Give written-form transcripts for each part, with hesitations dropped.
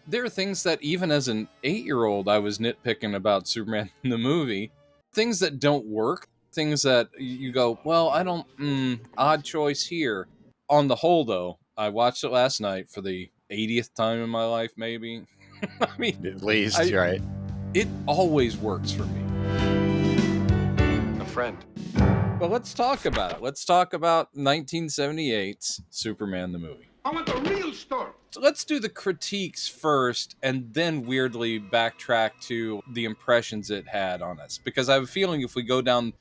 There are things that even as an 8-year-old, I was nitpicking about Superman in the movie. Things that don't work, things that you go, well, I don't, odd choice here. On the whole, though, I watched it last night for the 80th time in my life, maybe. I mean, At least, right? It always works for me. A friend. But let's talk about it. Let's talk about 1978's Superman the movie. I want the real story. So let's do the critiques first and then weirdly backtrack to the impressions it had on us. Because I have a feeling if we go down...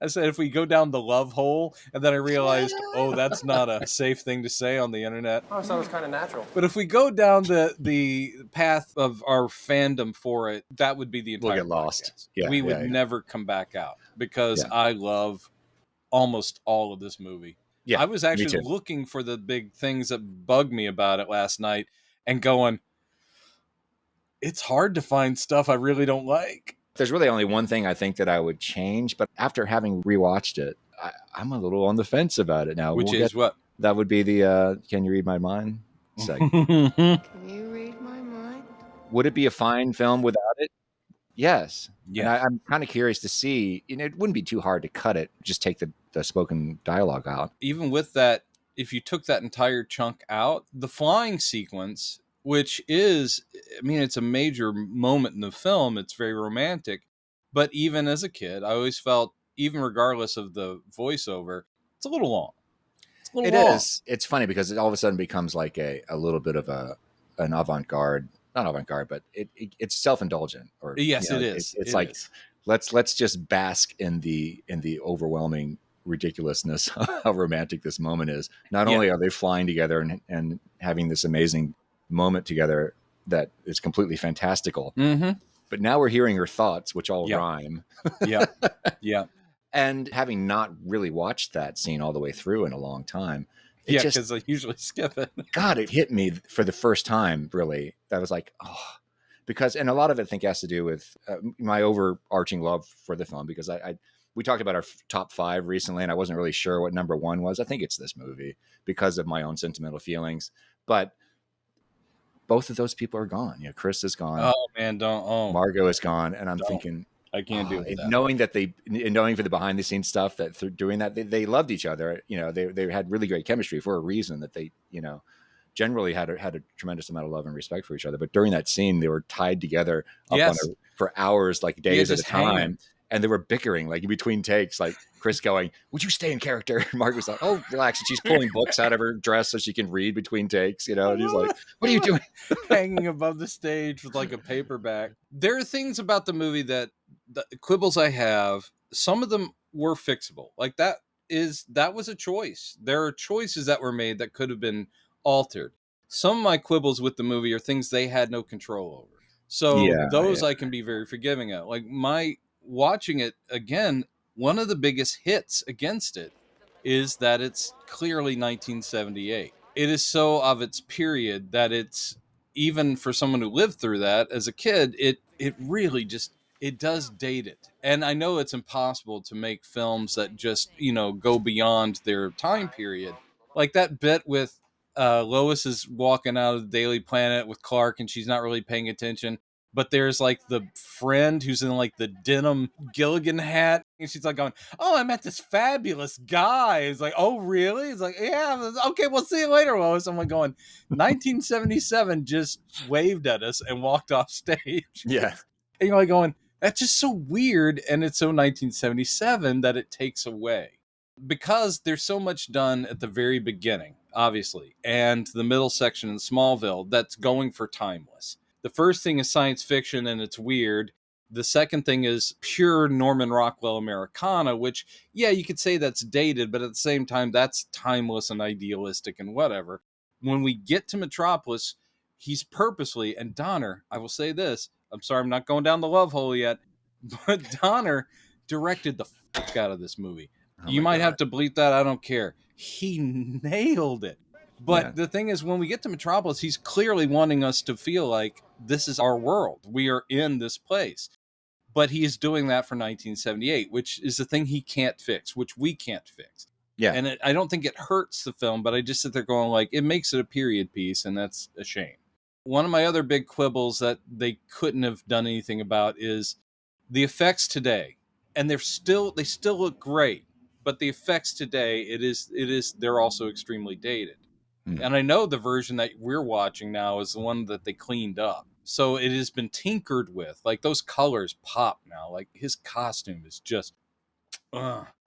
I said if we go down the love hole, and then I realized, that's not a safe thing to say on the internet. Oh, so it was kind of natural. But if we go down the path of our fandom for it, that would be the entire We'll get lost. podcast. Yeah, we would never come back out because I love almost all of this movie. Yeah, I was actually looking for the big things that bugged me about it last night and going, it's hard to find stuff I really don't like. There's really only one thing I think that I would change, but after having rewatched it, I'm a little on the fence about it now. Which is what? That would be the Can You Read My Mind segment. Can you read my mind? Would it be a fine film without it? Yes. Yeah. And I'm kind of curious to see, it wouldn't be too hard to cut it, just take the spoken dialogue out. Even with that, if you took that entire chunk out, the flying sequence, which is, it's a major moment in the film. It's very romantic. But even as a kid, I always felt, even regardless of the voiceover, it's a little long. It is. It's funny because it all of a sudden becomes like a little bit of an avant-garde, not avant-garde, but it's self-indulgent. Or yes, it is. It's like, let's just bask in the overwhelming ridiculousness of how romantic this moment is. Not only are they flying together and having this amazing moment together that is completely fantastical, but now we're hearing her thoughts, which all rhyme. Yeah. And having not really watched that scene all the way through in a long time, because I usually skip it. God, it hit me for the first time, really. That was like, because, and a lot of it I think has to do with my overarching love for the film, because we talked about our top 5 recently, and I wasn't really sure what number 1 was. I think it's this movie because of my own sentimental feelings, but both of those people are gone. Chris is gone. Oh man, Margot is gone, and I'm thinking, I can't do it. Knowing for the behind the scenes stuff that through doing that, they loved each other. They had really great chemistry for a reason that they, generally had a tremendous amount of love and respect for each other. But during that scene, they were tied together for hours, like days at a time. And they were bickering, like in between takes, like Chris going, "Would you stay in character?" And Mark was like, "Oh, relax." And she's pulling books out of her dress so she can read between takes, And he's like, "What are you doing?" Hanging above the stage with like a paperback. There are things about the movie that the quibbles I have, some of them were fixable. Like that was a choice. There are choices that were made that could have been altered. Some of my quibbles with the movie are things they had no control over. So those I can be very forgiving of. Like watching it again, one of the biggest hits against it is that it's clearly 1978. It is so of its period that it's, even for someone who lived through that as a kid, it really just, it does date it. And I know it's impossible to make films that just, go beyond their time period. Like that bit with Lois is walking out of the Daily Planet with Clark and she's not really paying attention. But there's like the friend who's in like the denim Gilligan hat. And she's like going, "Oh, I met this fabulous guy." It's like, "Oh, really?" It's like, "Yeah, okay, we'll see you later, Lois." I'm like going, 1977 just waved at us and walked off stage. Yeah. And you're like going, that's just so weird. And it's so 1977 that it takes away. Because there's so much done at the very beginning, obviously, and the middle section in Smallville that's going for timeless. The first thing is science fiction and it's weird. The second thing is pure Norman Rockwell Americana, which, you could say that's dated, but at the same time, that's timeless and idealistic and whatever. When we get to Metropolis, he's purposely, and Donner, I will say this, I'm sorry, I'm not going down the love hole yet, but Donner directed the fuck out of this movie. You might have to bleep that, I don't care. He nailed it. But the thing is, when we get to Metropolis, he's clearly wanting us to feel like this is our world. We are in this place. But he is doing that for 1978, which is the thing he can't fix, which we can't fix. Yeah. And I don't think it hurts the film, but I just sit there going like, it makes it a period piece, and that's a shame. One of my other big quibbles that they couldn't have done anything about is the effects today. And they still look great, but the effects today, they're also extremely dated. And I know the version that we're watching now is the one that they cleaned up. So it has been tinkered with. Like those colors pop now. Like his costume is just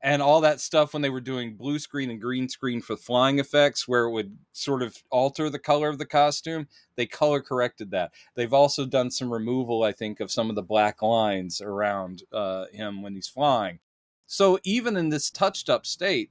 and all that stuff when they were doing blue screen and green screen for flying effects where it would sort of alter the color of the costume, they color corrected that. They've also done some removal, I think, of some of the black lines around him when he's flying. So even in this touched up state,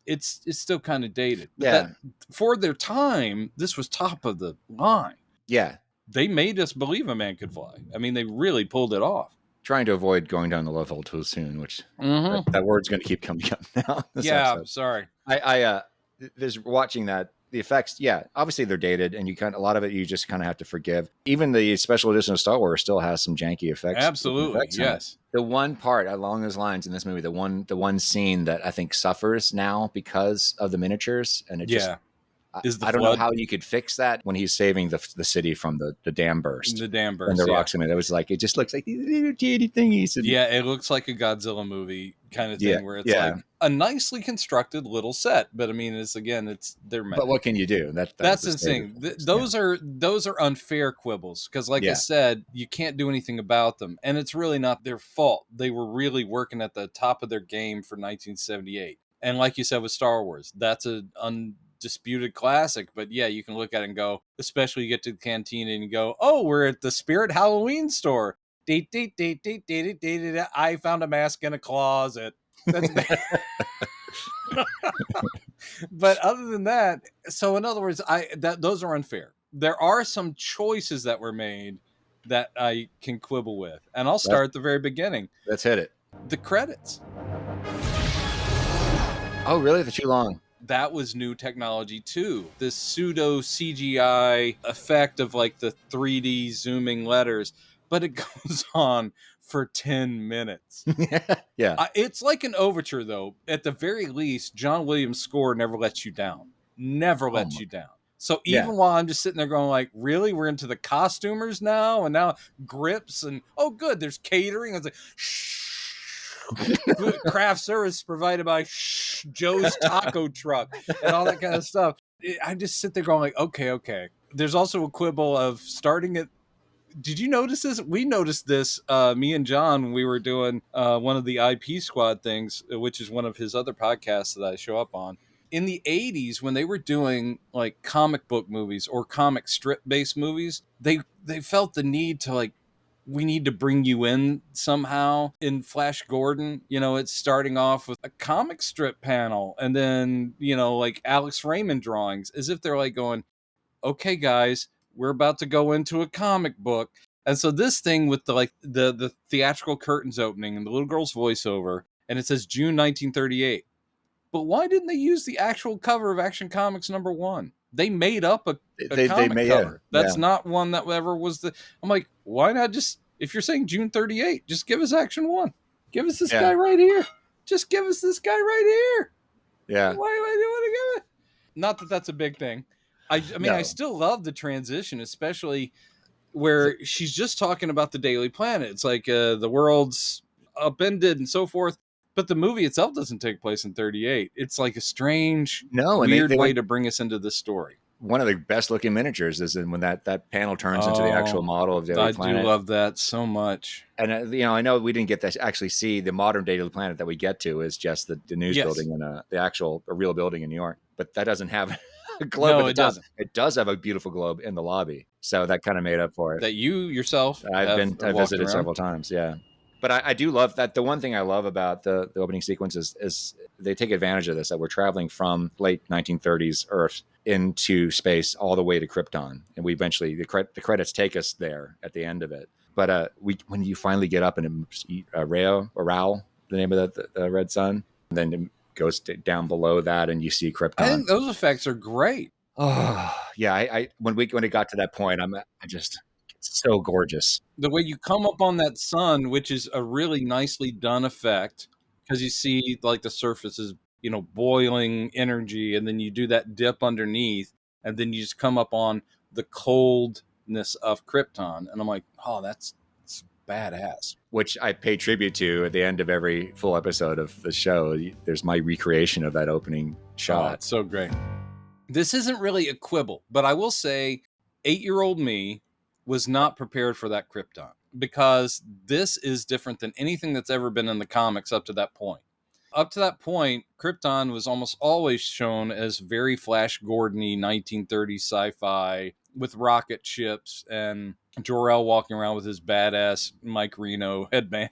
it's still kind of dated. But that, for their time, this was top of the line. Yeah. They made us believe a man could fly. I mean, they really pulled it off. Trying to avoid going down the love hole too soon, which that word's going to keep coming up now. Yeah, sorry. I there's watching that, the effects, yeah, obviously they're dated, and a lot of it you just kind of have to forgive. Even the special edition of Star Wars still has some janky effects. Absolutely, yes. The one part along those lines in this movie, the one scene that I think suffers now because of the miniatures, and it just I don't know how you could fix that when he's saving the city from the dam burst. The dam burst. And the rocks in it. It was like, it just looks like these little teeny thingies. And, it looks like a Godzilla movie kind of thing where it's like a nicely constructed little set. But I mean, they're meant. But what can you do? That's the thing. Those are unfair quibbles because, like I said, you can't do anything about them. And it's really not their fault. They were really working at the top of their game for 1978. And like you said with Star Wars, that's an disputed classic, but you can look at it and go, especially you get to the cantina and you go, oh, we're at the Spirit Halloween store. I found a mask in a closet. That's bad. But other than that, so in other words, those are unfair. There are some choices that were made that I can quibble with, and I'll start at the very beginning. Let's hit it. The credits. Oh, really? That's too long. That was new technology too. This pseudo CGI effect of like the 3D zooming letters, but it goes on for 10 minutes. It's like an overture though. At the very least, John Williams' score never lets you down. Never lets you down. So even while I'm just sitting there going like, really? We're into the costumers now? And now grips and, oh good, there's catering. I was like, shh. Craft service provided by Joe's Taco Truck and all that kind of stuff. I just sit there going like, okay. There's also a quibble of starting it. Did you notice this? We noticed this, me and John, when we were doing one of the IP Squad things, which is one of his other podcasts that I show up on. In the 80s, when they were doing like comic book movies or comic strip based movies, they felt the need to like, we need to bring you in somehow. In Flash Gordon, it's starting off with a comic strip panel and then, like Alex Raymond drawings, as if they're like going, okay, guys, we're about to go into a comic book. And so this thing with the theatrical curtains opening and the little girl's voiceover, and it says June 1938. But why didn't they use the actual cover of Action Comics #1? They made up a comic cover. That's not one that ever was I'm like, why not just, if you're saying June 38, just give us Action 1. Give us this guy right here. Just give us this guy right here. Yeah. Why do you want to give it? Not that that's a big thing. I mean, I still love the transition, especially where she's just talking about the Daily Planet. It's like the world's upended and so forth. But the movie itself doesn't take place in 38. It's like a strange, weird way to bring us into this story. One of the best looking miniatures is when that panel turns into the actual model of Daily Planet. I do love that so much. And, I know we didn't get to actually see the modern Daily Planet that we get to is just the news building and a real building in New York. But that doesn't have a globe at the top. Doesn't. It does have a beautiful globe in the lobby. So that kind of made up for it. That you yourself I've visited several times, yeah. But I do love that. The one thing I love about the opening sequence is they take advantage of this, that we're traveling from late 1930s Earth into space all the way to Krypton. And we eventually, the credits take us there at the end of it. But when you finally get up and Rao, the name of the red sun, and then it goes down below that and you see Krypton. I think those effects are great. Oh, yeah. When it got to that point, it's so gorgeous. The way you come up on that sun, which is a really nicely done effect, because you see like the surface is boiling energy, and then you do that dip underneath, and then you just come up on the coldness of Krypton. And I'm like, oh, that's badass. Which I pay tribute to at the end of every full episode of the show. There's my recreation of that opening shot. Oh, it's so great. This isn't really a quibble, but I will say 8-year-old me was not prepared for that Krypton, because this is different than anything that's ever been in the comics up to that point. Up to that point, Krypton was almost always shown as very Flash Gordon-y 1930s sci-fi with rocket ships and Jor-El walking around with his badass Mike Reno headband.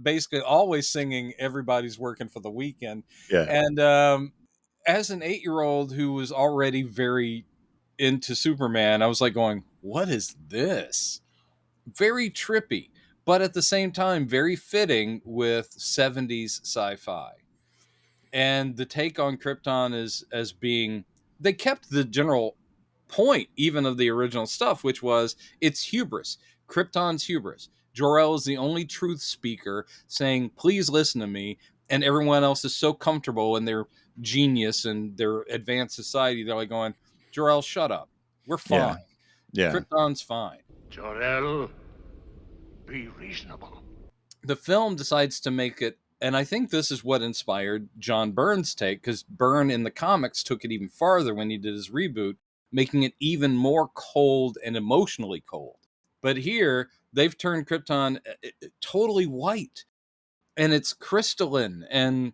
Basically always singing "Everybody's Working for the Weekend." Yeah. And as an 8-year-old who was already very into Superman, I was like going, what is this? Very trippy, but at the same time, very fitting with 70s sci-fi. And the take on Krypton is as being, they kept the general point even of the original stuff, which was it's hubris. Krypton's hubris. Jor-El is the only truth speaker saying, please listen to me. And everyone else is so comfortable in their genius and their advanced society. They're like going, Jor-El, shut up. We're fine. Yeah. Krypton's fine. Jor-El, be reasonable. The film decides to make it, and I think this is what inspired John Byrne's take, because Byrne in the comics took it even farther when he did his reboot, making it even more cold and emotionally cold. But here, they've turned Krypton totally white, and it's crystalline, and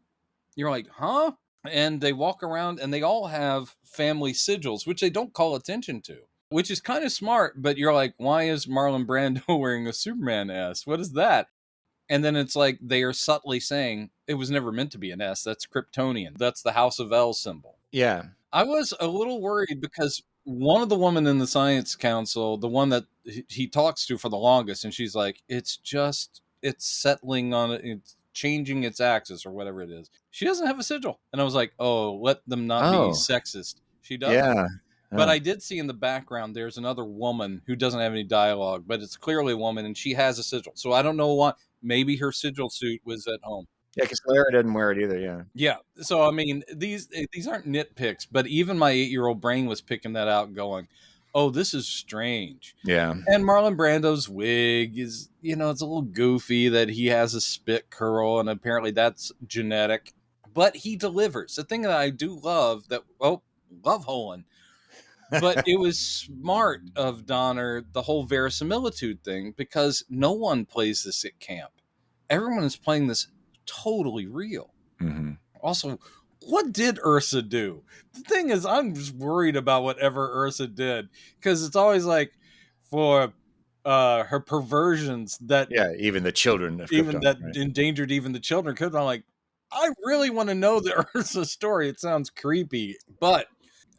you're like, huh? And they walk around, and they all have family sigils, which they don't call attention to, which is kind of smart, but you're like, why is Marlon Brando wearing a Superman S? What is that? And then it's like they are subtly saying, it was never meant to be an S. That's Kryptonian. That's the House of El symbol. Yeah. I was a little worried because one of the women in the Science Council, the one that he talks to for the longest, and she's like, it's settling on it. It's changing its axis or whatever it is. She doesn't have a sigil. And I was like, oh, let them not be sexist. She doesn't. Yeah. But I did see in the background, there's another woman who doesn't have any dialogue, but it's clearly a woman, and she has a sigil. So I don't know why. Maybe her sigil suit was at home. Yeah, because Lara didn't wear it either, yeah. Yeah. So, I mean, these aren't nitpicks, but even my 8-year-old brain was picking that out going, oh, this is strange. Yeah. And Marlon Brando's wig is, it's a little goofy that he has a spit curl, and apparently that's genetic. But he delivers. The thing that I do love love Holland. But it was smart of Donner, the whole verisimilitude thing, because no one plays this at camp. Everyone is playing this totally real. Mm-hmm. Also, what did Ursa do? The thing is, I'm just worried about whatever Ursa did, because it's always like for her perversions that even the children of Krypton, endangered even the children. Because I'm like, I really want to know the Ursa story. It sounds creepy, but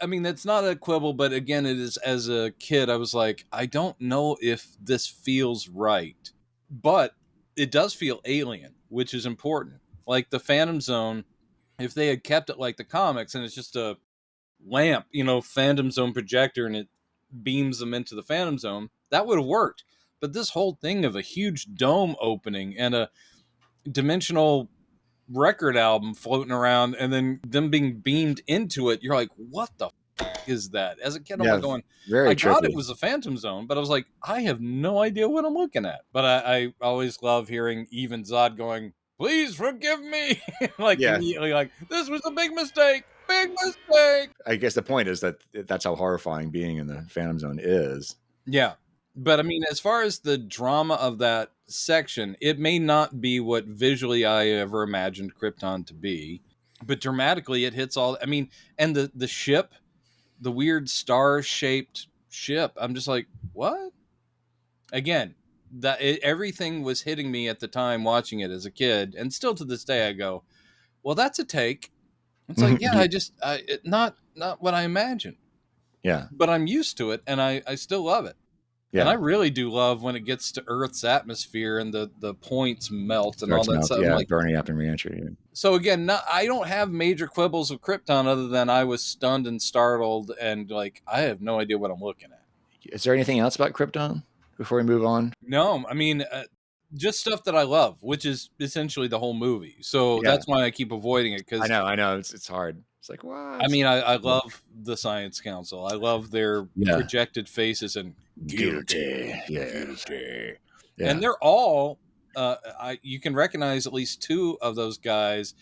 I mean, that's not a quibble, but again, it is, as a kid, I was like, I don't know if this feels right, but it does feel alien, which is important. Like the Phantom Zone, if they had kept it like the comics and it's just a lamp, Phantom Zone projector, and it beams them into the Phantom Zone, that would have worked. But this whole thing of a huge dome opening and a dimensional record album floating around and then them being beamed into it, you're like, what the is that? As a kid, I'm going, I thought it was a Phantom Zone, but I was like, I have no idea what I'm looking at. But I always love hearing even Zod going, please forgive me. Immediately, like, this was a big mistake. I guess the point is that that's how horrifying being in the Phantom Zone is. Yeah. But I mean, as far as the drama of that section, it may not be what visually I ever imagined Krypton to be, but dramatically it hits all. I mean, and the ship, the weird star-shaped ship, I'm just like, what? Again, everything was hitting me at the time watching it as a kid, and still to this day I go, well, that's a take. It's like, yeah, not what I imagined. Yeah. But I'm used to it, and I still love it. Yeah. And I really do love when it gets to Earth's atmosphere and the points melt and all that stuff. Yeah, like, burning up in reentry. Yeah. So again, I don't have major quibbles with Krypton other than I was stunned and startled and like, I have no idea what I'm looking at. Is there anything else about Krypton before we move on? No, I mean, just stuff that I love, which is essentially the whole movie. So that's why I keep avoiding it. Because I know, it's hard. It's like, what? I mean, I love the Science Council. I love their projected faces and guilty. Yeah. And they're all. You can recognize at least two of those guys.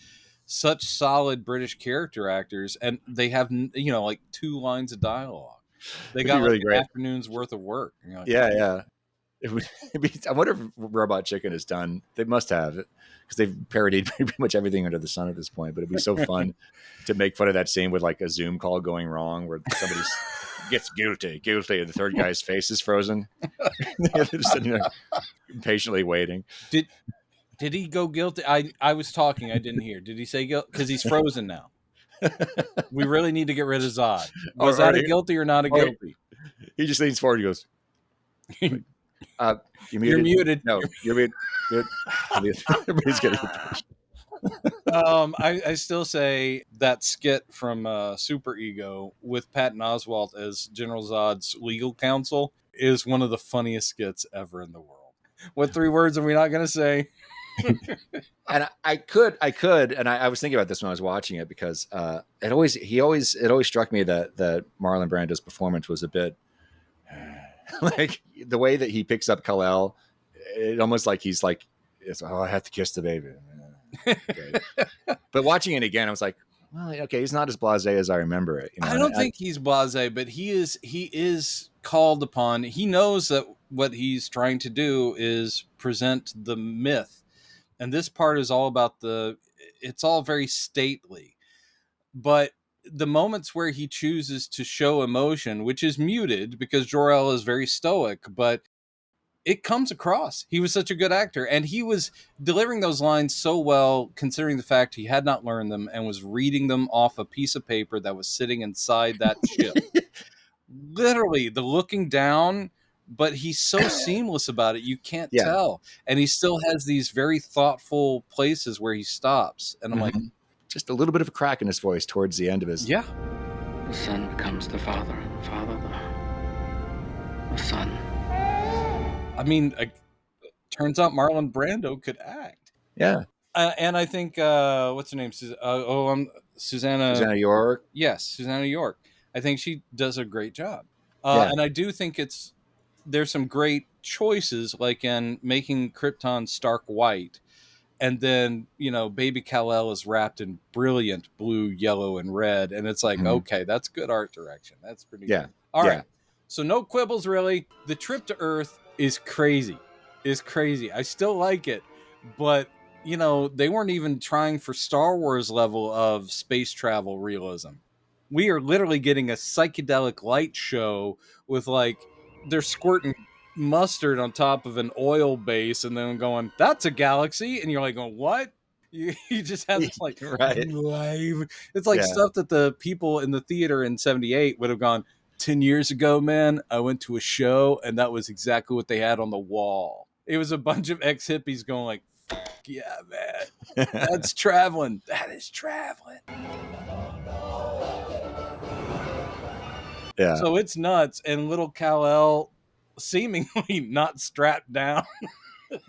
Such solid British character actors, and they have like 2 lines of dialogue. They got really like great. an afternoon's worth of work. Like, Yeah. I wonder if Robot Chicken is done. They must have, because they've parodied pretty much everything under the sun at this point. But it'd be so fun to make fun of that scene with like a Zoom call going wrong where somebody gets guilty, and the third guy's face is frozen. They're just sitting there impatiently waiting. Did he go guilty? I was talking. I didn't hear. Did he say guilty? Because he's frozen now. We really need to get rid of Zod. Was that a guilty or not a guilty? He just leans forward. He goes, You're muted. No, you're muted. Everybody's getting I still say that skit from Super Ego with Patton Oswalt as General Zod's legal counsel is one of the funniest skits ever in the world. What 3 words are we not going to say? And I could, and I was thinking about this when I was watching it, because it always struck me that Marlon Brando's performance was a bit like the way that he picks up Kal-El. It almost like he's like, I have to kiss the baby. Okay. But watching it again, I was like, well, okay, he's not as blasé as I remember it. I don't think he's blasé, but he is called upon. He knows that what he's trying to do is present the myth. And this part is all about it's all very stately, but the moments where he chooses to show emotion, which is muted because Jor-El is very stoic, but it comes across. He was such a good actor, and he was delivering those lines so well, considering the fact he had not learned them and was reading them off a piece of paper that was sitting inside that ship. Literally, the looking down, but he's so seamless about it, you can't tell. And he still has these very thoughtful places where he stops. And I'm like, just a little bit of a crack in his voice towards the end of his. The son becomes the father, father the son. I mean, turns out Marlon Brando could act. Yeah. And I think, what's her name? Susanna York. Yes, Susanna York. I think she does a great job. And I do think there's some great choices, like in making Krypton stark white. And then, baby Kal-El is wrapped in brilliant blue, yellow, and red. And it's like, okay, that's good art direction. That's pretty good. All right. So no quibbles, really. The trip to Earth is crazy. I still like it. But, they weren't even trying for Star Wars level of space travel realism. We are literally getting a psychedelic light show with, like, they're squirting mustard on top of an oil base and then going, that's a galaxy. And you're like, going, what? You just have this like, live. It's like stuff that the people in the theater in 78 would have gone, 10 years ago, man, I went to a show and that was exactly what they had on the wall. It was a bunch of ex-hippies going like, yeah, man, that's traveling. That is traveling. Yeah. So it's nuts. And little Kal-El seemingly not strapped down.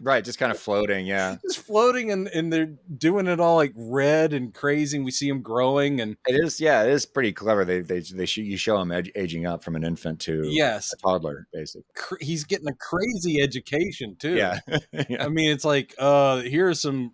Right, just kind of floating, just floating, and they're doing it all like red and crazy. And we see him growing, and it is pretty clever. You show him aging up from an infant to a toddler, basically. He's getting a crazy education too. Yeah. I mean, it's like here are some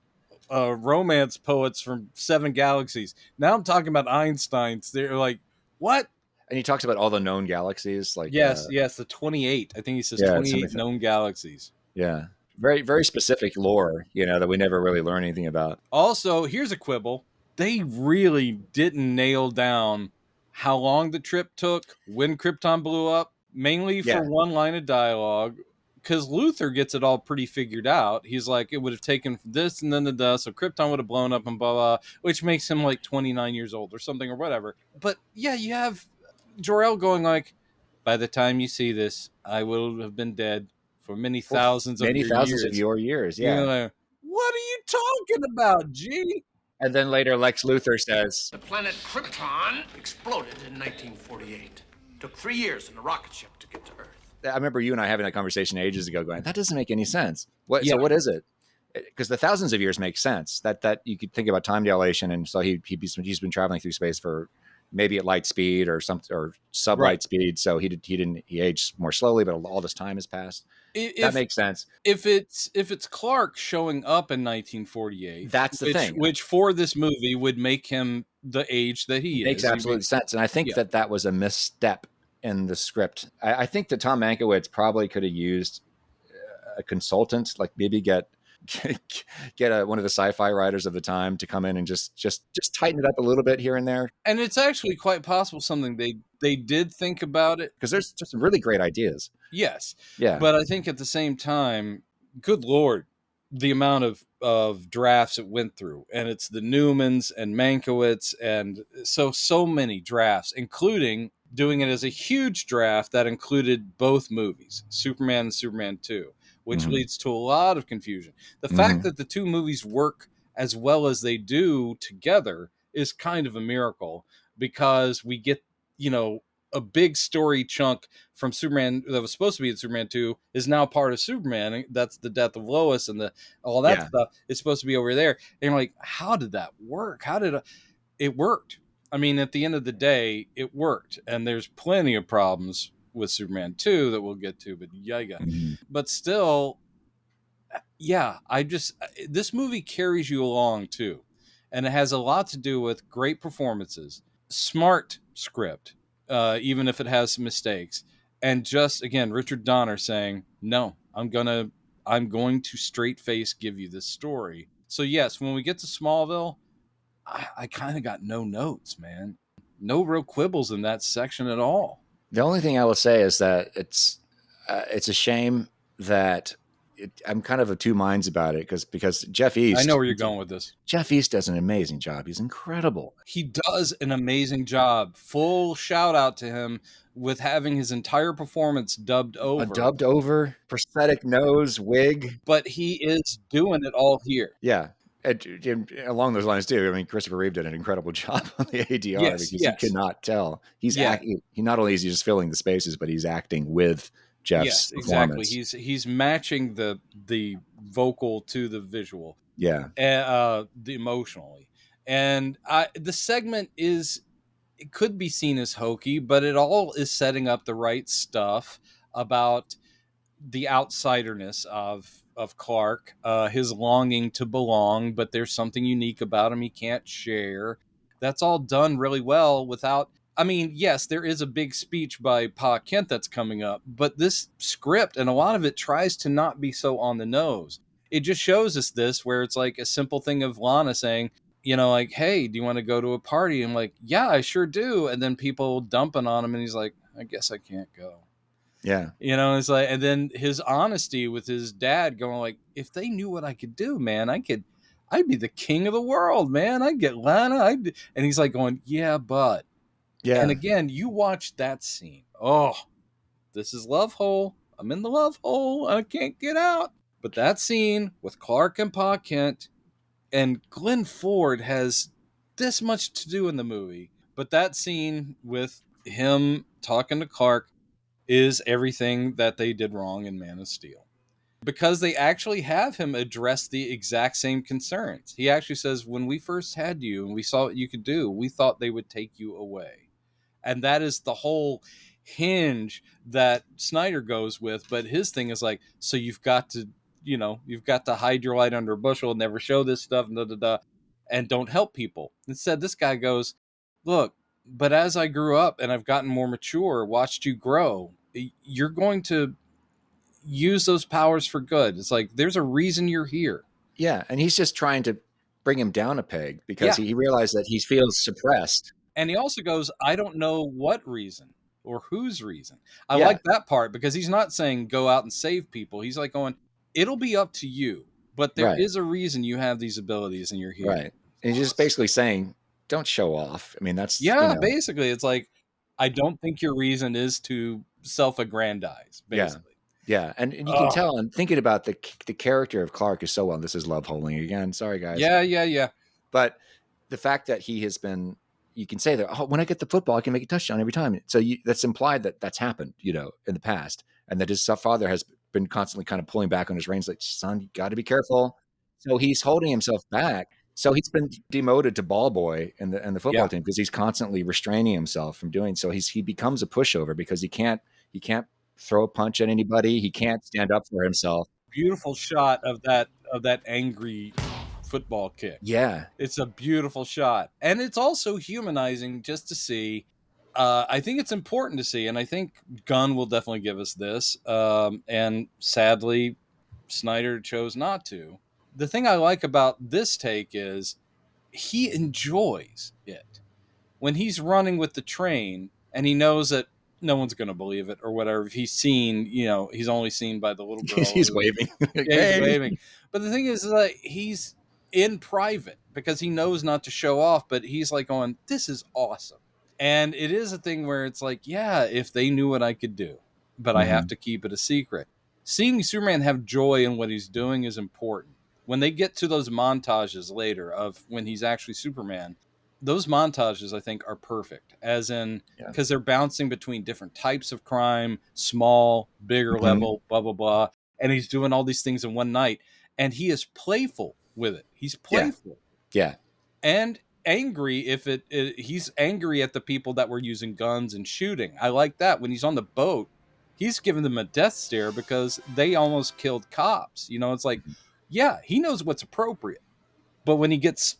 romance poets from 7 galaxies. Now I'm talking about Einstein's. They're like, what? And he talks about all the known galaxies, like yes, the 28. I think he says 28 known galaxies. Yeah. Very, very specific lore, that we never really learn anything about. Also, here's a quibble. They really didn't nail down how long the trip took, when Krypton blew up, mainly for one line of dialogue, because Luthor gets it all pretty figured out. He's like, it would have taken this and then the dust, so Krypton would have blown up and blah, blah, which makes him like 29 years old or something or whatever. But yeah, you have Jor-El going like, by the time you see this, I will have been dead for many thousands of your years. Yeah. Like, what are you talking about, G? And then later Lex Luthor says, the planet Krypton exploded in 1948. Took 3 years in a rocket ship to get to Earth. I remember you and I having that conversation ages ago going, that doesn't make any sense. Yeah. So what is it? Because the thousands of years makes sense that you could think about time dilation. And so he's been traveling through space for maybe at light speed or sub light speed. So he aged more slowly, but all this time has passed. That makes sense. If it's Clark showing up in 1948, that's the thing, which for this movie would make him the age that he makes absolute sense. And I think that was a misstep in the script. I think that Tom Mankiewicz probably could have used a consultant, like maybe get one of the sci-fi writers of the time to come in and just tighten it up a little bit here and there. And it's actually quite possible something they did think about it, because there's just some really great ideas. Yes. Yeah. But I think at the same time, good Lord, the amount of drafts it went through, and it's the Newmans and Mankiewicz, and so many drafts, including doing it as a huge draft that included both movies, Superman and Superman 2, which leads to a lot of confusion. The fact that the two movies work as well as they do together is kind of a miracle, because we get, a big story chunk from Superman that was supposed to be in Superman 2 is now part of Superman. That's the death of Lois and all that stuff is supposed to be over there. And you're like, how did that work? It worked. I mean, at the end of the day, it worked. And there's plenty of problems with Superman 2 that we'll get to, but but still, this movie carries you along too. And it has a lot to do with great performances, smart script, even if it has some mistakes, and just, again, Richard Donner saying, no, I'm going to straight face give you this story. So yes, when we get to Smallville, I kind of got no notes, man. No real quibbles in that section at all. The only thing I will say is that it's a shame that I'm kind of of two minds about it, because Jeff East. I know where you're going with this. Jeff East does an amazing job. He's incredible. He does an amazing job. Full shout out to him with having his entire performance dubbed over. A dubbed over, prosthetic nose, wig. But he is doing it all here. Yeah. And along those lines too, I mean, Christopher Reeve did an incredible job on the ADR, because you cannot tell. He not only is he just filling the spaces, but he's acting with Jeff's performance. Exactly. He's matching the vocal to the visual. Yeah. The emotionally. And the segment it could be seen as hokey, but it all is setting up the right stuff about the outsiderness of Clark, his longing to belong, but there's something unique about him he can't share. That's all done really well without, I mean, yes, there is a big speech by Pa Kent that's coming up, but this script, and a lot of it, tries to not be so on the nose. It just shows us this, where it's like a simple thing of Lana saying, like, hey, do you want to go to a party? I'm like, yeah, I sure do. And then people dumping on him, and he's like, I guess I can't go. Yeah. It's like, and then his honesty with his dad going like, if they knew what I could do, man, I'd be the king of the world, man. I'd get Lana. And he's like going, yeah, but. Yeah. And again, you watch that scene. Oh, this is love hole. I'm in the love hole. I can't get out. But that scene with Clark and Pa Kent, and Glenn Ford has this much to do in the movie. But that scene with him talking to Clark is everything that they did wrong in Man of Steel. Because they actually have him address the exact same concerns. He actually says, when we first had you and we saw what you could do, we thought they would take you away. And that is the whole hinge that Snyder goes with. But his thing is like, so you've got to hide your light under a bushel and never show this stuff, and don't help people. Instead, this guy goes, look, but as I grew up and I've gotten more mature, watched you grow, you're going to use those powers for good. It's like, there's a reason you're here. Yeah. And he's just trying to bring him down a peg, because he realized that he feels suppressed. And he also goes, I don't know what reason or whose reason. I like that part, because he's not saying go out and save people. He's like going, it'll be up to you, but there is a reason you have these abilities and you're here. Right. And he's just basically saying, don't show off. I mean, that's... basically, it's like, I don't think your reason is to self-aggrandize, basically. Yeah. And you can tell, I'm thinking about the character of Clark is so well, and this is love holing again. Sorry, guys. Yeah. But the fact that he has been, you can say that, when I get the football, I can make a touchdown every time. So that's implied that that's happened, in the past. and that his father has been constantly kind of pulling back on his reins, like, son, you got to be careful. So he's holding himself back. So he's been demoted to ball boy in the football team because he's constantly restraining himself from doing so. He becomes a pushover because he can't throw a punch at anybody. He can't stand up for himself. Beautiful shot of that angry football kick. Yeah. It's a beautiful shot. And it's also humanizing just to see. I think it's important to see, and I think Gunn will definitely give us this. And sadly, Snyder chose not to. The thing I like about this take is he enjoys it. When he's running with the train and he knows that no one's going to believe it or whatever. If he's seen, he's only seen by the little girl. He's waving. Yeah, he's waving. But the thing is, like, he's in private because he knows not to show off, but he's like going, this is awesome. And it is a thing where it's like, yeah, if they knew what I could do, but I have to keep it a secret. Seeing Superman have joy in what he's doing is important. When they get to those montages later of when he's actually Superman, those montages, I think, are perfect, as in, because they're bouncing between different types of crime, small, bigger level, blah, blah, blah. And he's doing all these things in one night. And he is playful with it. He's playful. Yeah. And angry he's angry at the people that were using guns and shooting. I like that. When he's on the boat, he's giving them a death stare because they almost killed cops. It's like, yeah, he knows what's appropriate. But when he gets,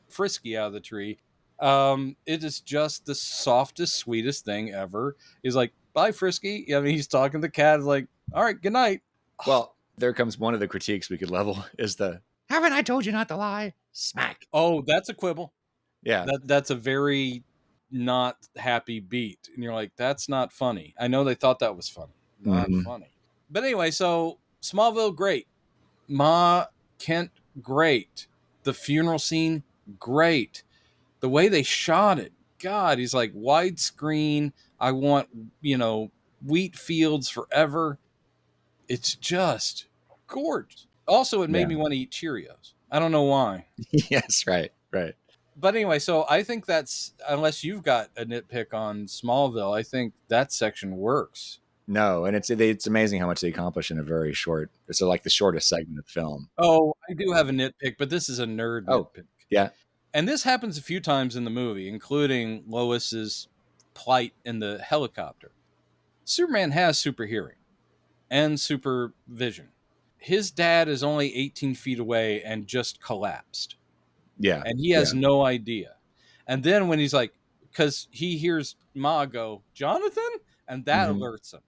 Frisky out of the tree, it is just the softest, sweetest thing ever. He's like, bye, Frisky. I mean, he's talking to the cat, like, all right, good night. Well, there comes one of the critiques we could level is the, haven't I told you not to lie? Smack. Oh, that's a quibble. Yeah. That's a very not happy beat. And you're like, that's not funny. I know they thought that was funny. Not funny. But anyway, so Smallville, great. Ma Kent, great. The funeral scene, great. The way they shot it, God, he's like, widescreen. I want, wheat fields forever. It's just gorgeous. Also, it made me want to eat Cheerios. I don't know why. Yes, right. But anyway, so I think that's, unless you've got a nitpick on Smallville, I think that section works. No, and it's amazing how much they accomplish in a very short. It's like the shortest segment of the film. Oh, I do have a nitpick, but this is a nerd nitpick. Yeah. And this happens a few times in the movie, including Lois's plight in the helicopter. Superman has super hearing and supervision. His dad is only 18 feet away and just collapsed. Yeah. And he has no idea. And then when he's like, because he hears Ma go, Jonathan? And that alerts him.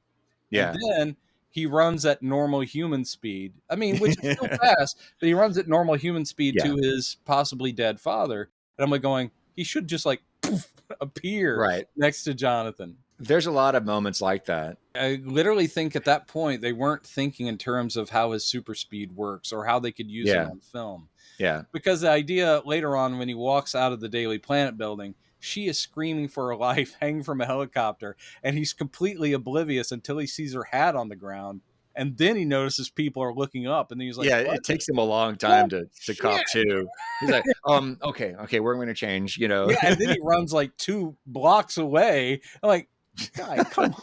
Yeah. And then he runs at normal human speed. I mean, which is still fast, but he runs at normal human speed to his possibly dead father. And I'm like going, he should just like poof, appear next to Jonathan. There's a lot of moments like that. I literally think at that point, they weren't thinking in terms of how his super speed works or how they could use it on film. Yeah. Because the idea later on, when he walks out of the Daily Planet building, she is screaming for her life, hanging from a helicopter, and he's completely oblivious until he sees her hat on the ground. And then he notices people are looking up, and then he's like, yeah, what? It takes him a long time to cop to. He's like, okay, we're going to change, Yeah, and then he runs like 2 blocks away. I'm like, guy, come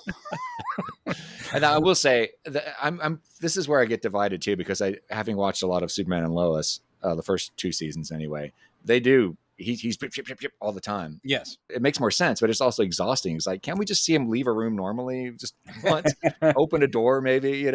on. And I will say that this is where I get divided too, because having watched a lot of Superman and Lois, the first 2 seasons anyway, they do. He's pip, pip, pip, pip all the time. Yes. It makes more sense, but it's also exhausting. It's like, can't we just see him leave a room normally? Just once, open a door, maybe,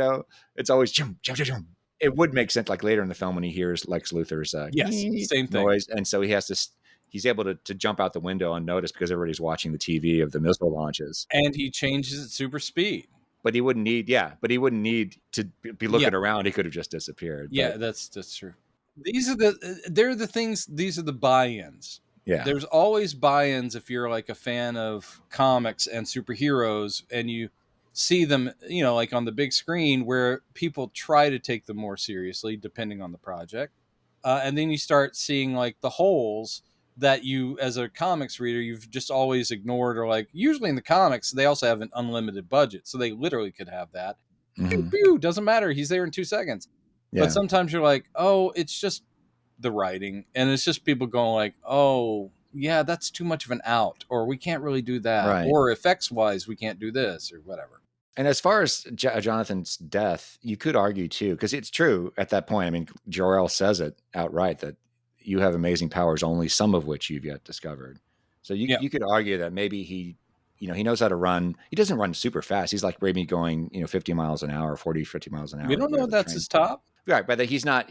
it's always jump, jump, jump, jump. It would make sense like later in the film when he hears Lex Luthor's same thing. Noise. And so he's able to jump out the window unnoticed because everybody's watching the TV of the missile launches. And he changes at super speed. But he wouldn't need to be looking around. He could have just disappeared. Yeah, but, that's true. These are the buy-ins. Yeah. There's always buy-ins if you're like a fan of comics and superheroes and you see them, like on the big screen where people try to take them more seriously depending on the project. And then you start seeing like the holes that you, as a comics reader, you've just always ignored, or like usually in the comics, they also have an unlimited budget. So they literally could have that. Pew, pew, doesn't matter. He's there in 2 seconds. Yeah. But sometimes you're like, oh, it's just the writing. And it's just people going like, oh, yeah, that's too much of an out. Or we can't really do that. Right. Or effects wise, we can't do this or whatever. And as far as Jonathan's death, you could argue too, because it's true at that point. I mean, Jor-El says it outright that you have amazing powers, only some of which you've yet discovered. So you could argue that maybe he knows how to run. He doesn't run super fast. He's like maybe going 50 miles an hour, 40, 50 miles an hour. We don't know if that's his top. Right, but he's not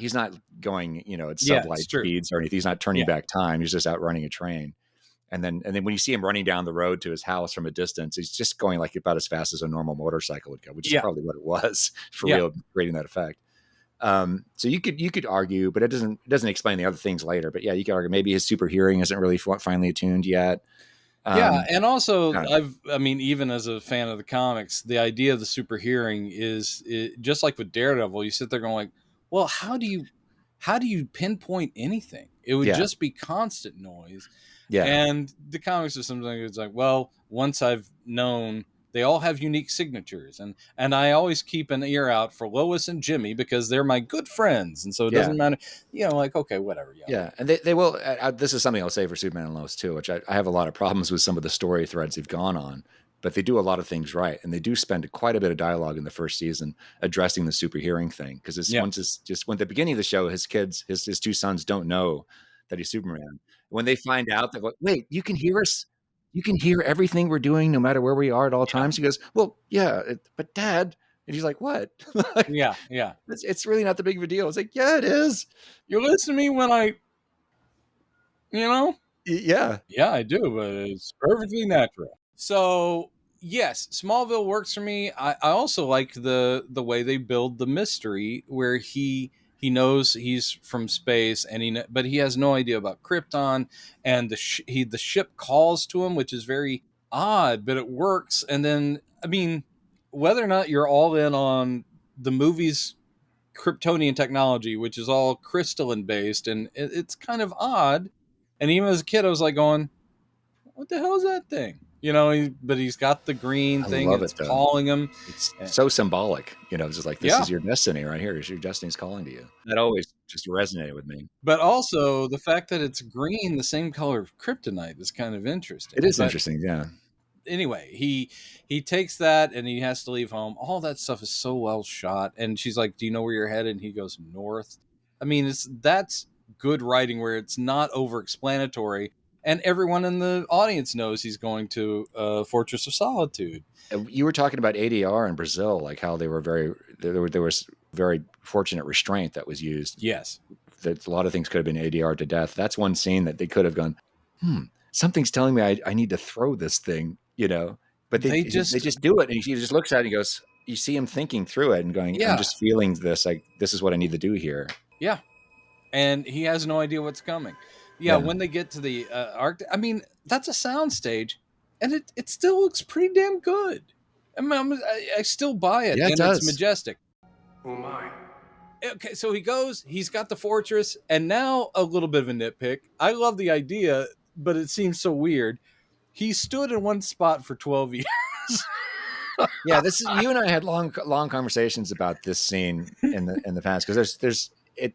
going at sublight speeds or anything. He's not turning back time. He's just out running a train. And then when you see him running down the road to his house from a distance, he's just going like about as fast as a normal motorcycle would go, which is probably what it was for real, creating that effect. So you could argue, but it doesn't explain the other things later. But yeah, you could argue maybe his super hearing isn't really finely attuned yet. And also even as a fan of the comics, the idea of the super hearing is just like with Daredevil. You sit there going like, well, how do you pinpoint anything? It would just be constant noise. Yeah. And the comics are something it's like, well, once I've known, they all have unique signatures, and I always keep an ear out for Lois and Jimmy because they're my good friends, and so it doesn't matter, like, okay, whatever. Yeah. And they will. This is something I'll say for Superman and Lois too, which I have a lot of problems with some of the story threads they've gone on, but they do a lot of things right, and they do spend quite a bit of dialogue in the first season addressing the super hearing thing, because when at the beginning of the show, his kids, his two sons, don't know that he's Superman. When they find out that, wait, you can hear us, you can hear everything we're doing no matter where we are at all times. He goes, well, yeah, but Dad, and he's like, what? Yeah. It's really not the big of a deal. It's like, yeah, it is. You listen to me when I, Yeah, I do, but it's perfectly natural. So yes, Smallville works for me. I also like the way they build the mystery where he knows he's from space, but he has no idea about Krypton, and the ship calls to him, which is very odd, but it works. And then, I mean, whether or not you're all in on the movie's Kryptonian technology, which is all crystalline based, and it's kind of odd. And even as a kid, I was like going, what the hell is that thing? But he's got the green thing and it's calling him. It's so symbolic, it's just like, this is your destiny right here. Your destiny's calling to you. That always just resonated with me. But also the fact that it's green, the same color of kryptonite, is kind of interesting. It is interesting, yeah. Anyway, he takes that and he has to leave home. All that stuff is so well shot. And she's like, do you know where you're headed? And he goes, north. I mean, that's good writing where it's not over-explanatory. And everyone in the audience knows he's going to Fortress of Solitude. You were talking about ADR in Brazil, like how they were there was very fortunate restraint that was used. Yes. That a lot of things could have been ADR to death. That's one scene that they could have gone, something's telling me I need to throw this thing, But they just do it. And he just looks at it and goes, you see him thinking through it and going, I'm just feeling this. Like, this is what I need to do here. Yeah. And he has no idea what's coming. Yeah, when they get to the Arctic, I mean, that's a soundstage, and it still looks pretty damn good. I mean, I still buy it, and it's majestic. Who am I? Okay, so he's got the fortress, and now a little bit of a nitpick. I love the idea, but it seems so weird. He stood in one spot for 12 years. Yeah, you and I had long conversations about this scene in the past, because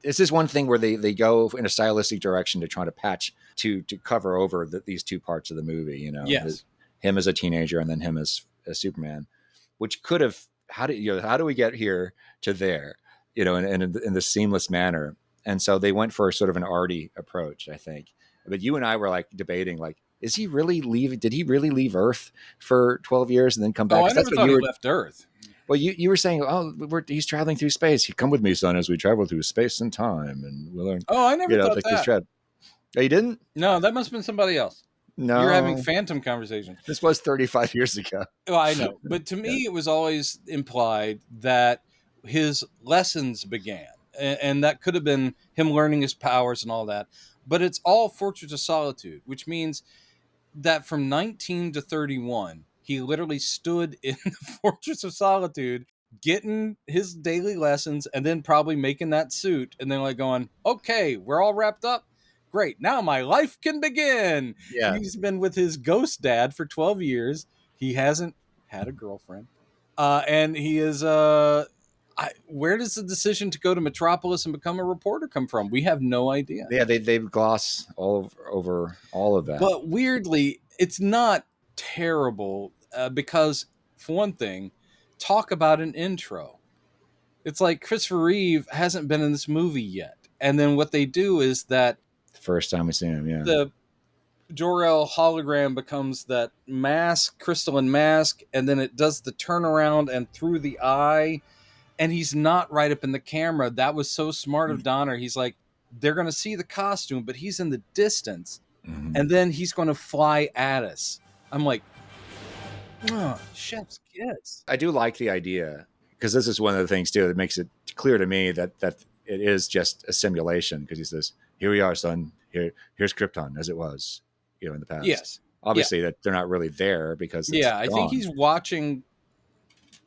this is one thing where they go in a stylistic direction to try to patch to cover over these two parts of the movie. Yes. Him as a teenager and then him as Superman, which could have how do we get here to there, in the seamless manner. And so they went for sort of an arty approach, I think. But you and I were like debating, like, did he really leave Earth for 12 years and then come back? Oh, I never thought he left Earth. Well, you were saying, he's traveling through space. Come with me, son, as we travel through space and time, and we'll learn. Oh, I never thought that. Oh, you didn't? No, that must have been somebody else. No, you're having phantom conversations. This was 35 years ago. Well, I know, but to me, it was always implied that his lessons began, and that could have been him learning his powers and all that. But it's all Fortress of Solitude, which means that from 19 to 31. He literally stood in the Fortress of Solitude, getting his daily lessons, and then probably making that suit, and then like going, okay, we're all wrapped up. Great. Now my life can begin. Yeah. He's been with his ghost dad for 12 years. He hasn't had a girlfriend. And he is, where does the decision to go to Metropolis and become a reporter come from? We have no idea. Yeah. They gloss over all of that. But weirdly, it's not terrible, because for one thing, talk about an intro. It's like Christopher Reeve hasn't been in this movie yet. And then what they do is that First time we see him, yeah. the jor-el hologram becomes that mask, crystalline mask, and then it does the turnaround and through the eye, and he's not right up in the camera. That was so smart of Donner. He's like, they're going to see the costume, but he's in the distance, and then he's going to fly at us. I'm like, oh, chef's kiss. I do like the idea, because this is one of the things too that makes it clear to me that it is just a simulation, because he says, here we are, son. Here's Krypton as it was, in the past. Yes. Obviously that they're not really there because it's I gone. think he's watching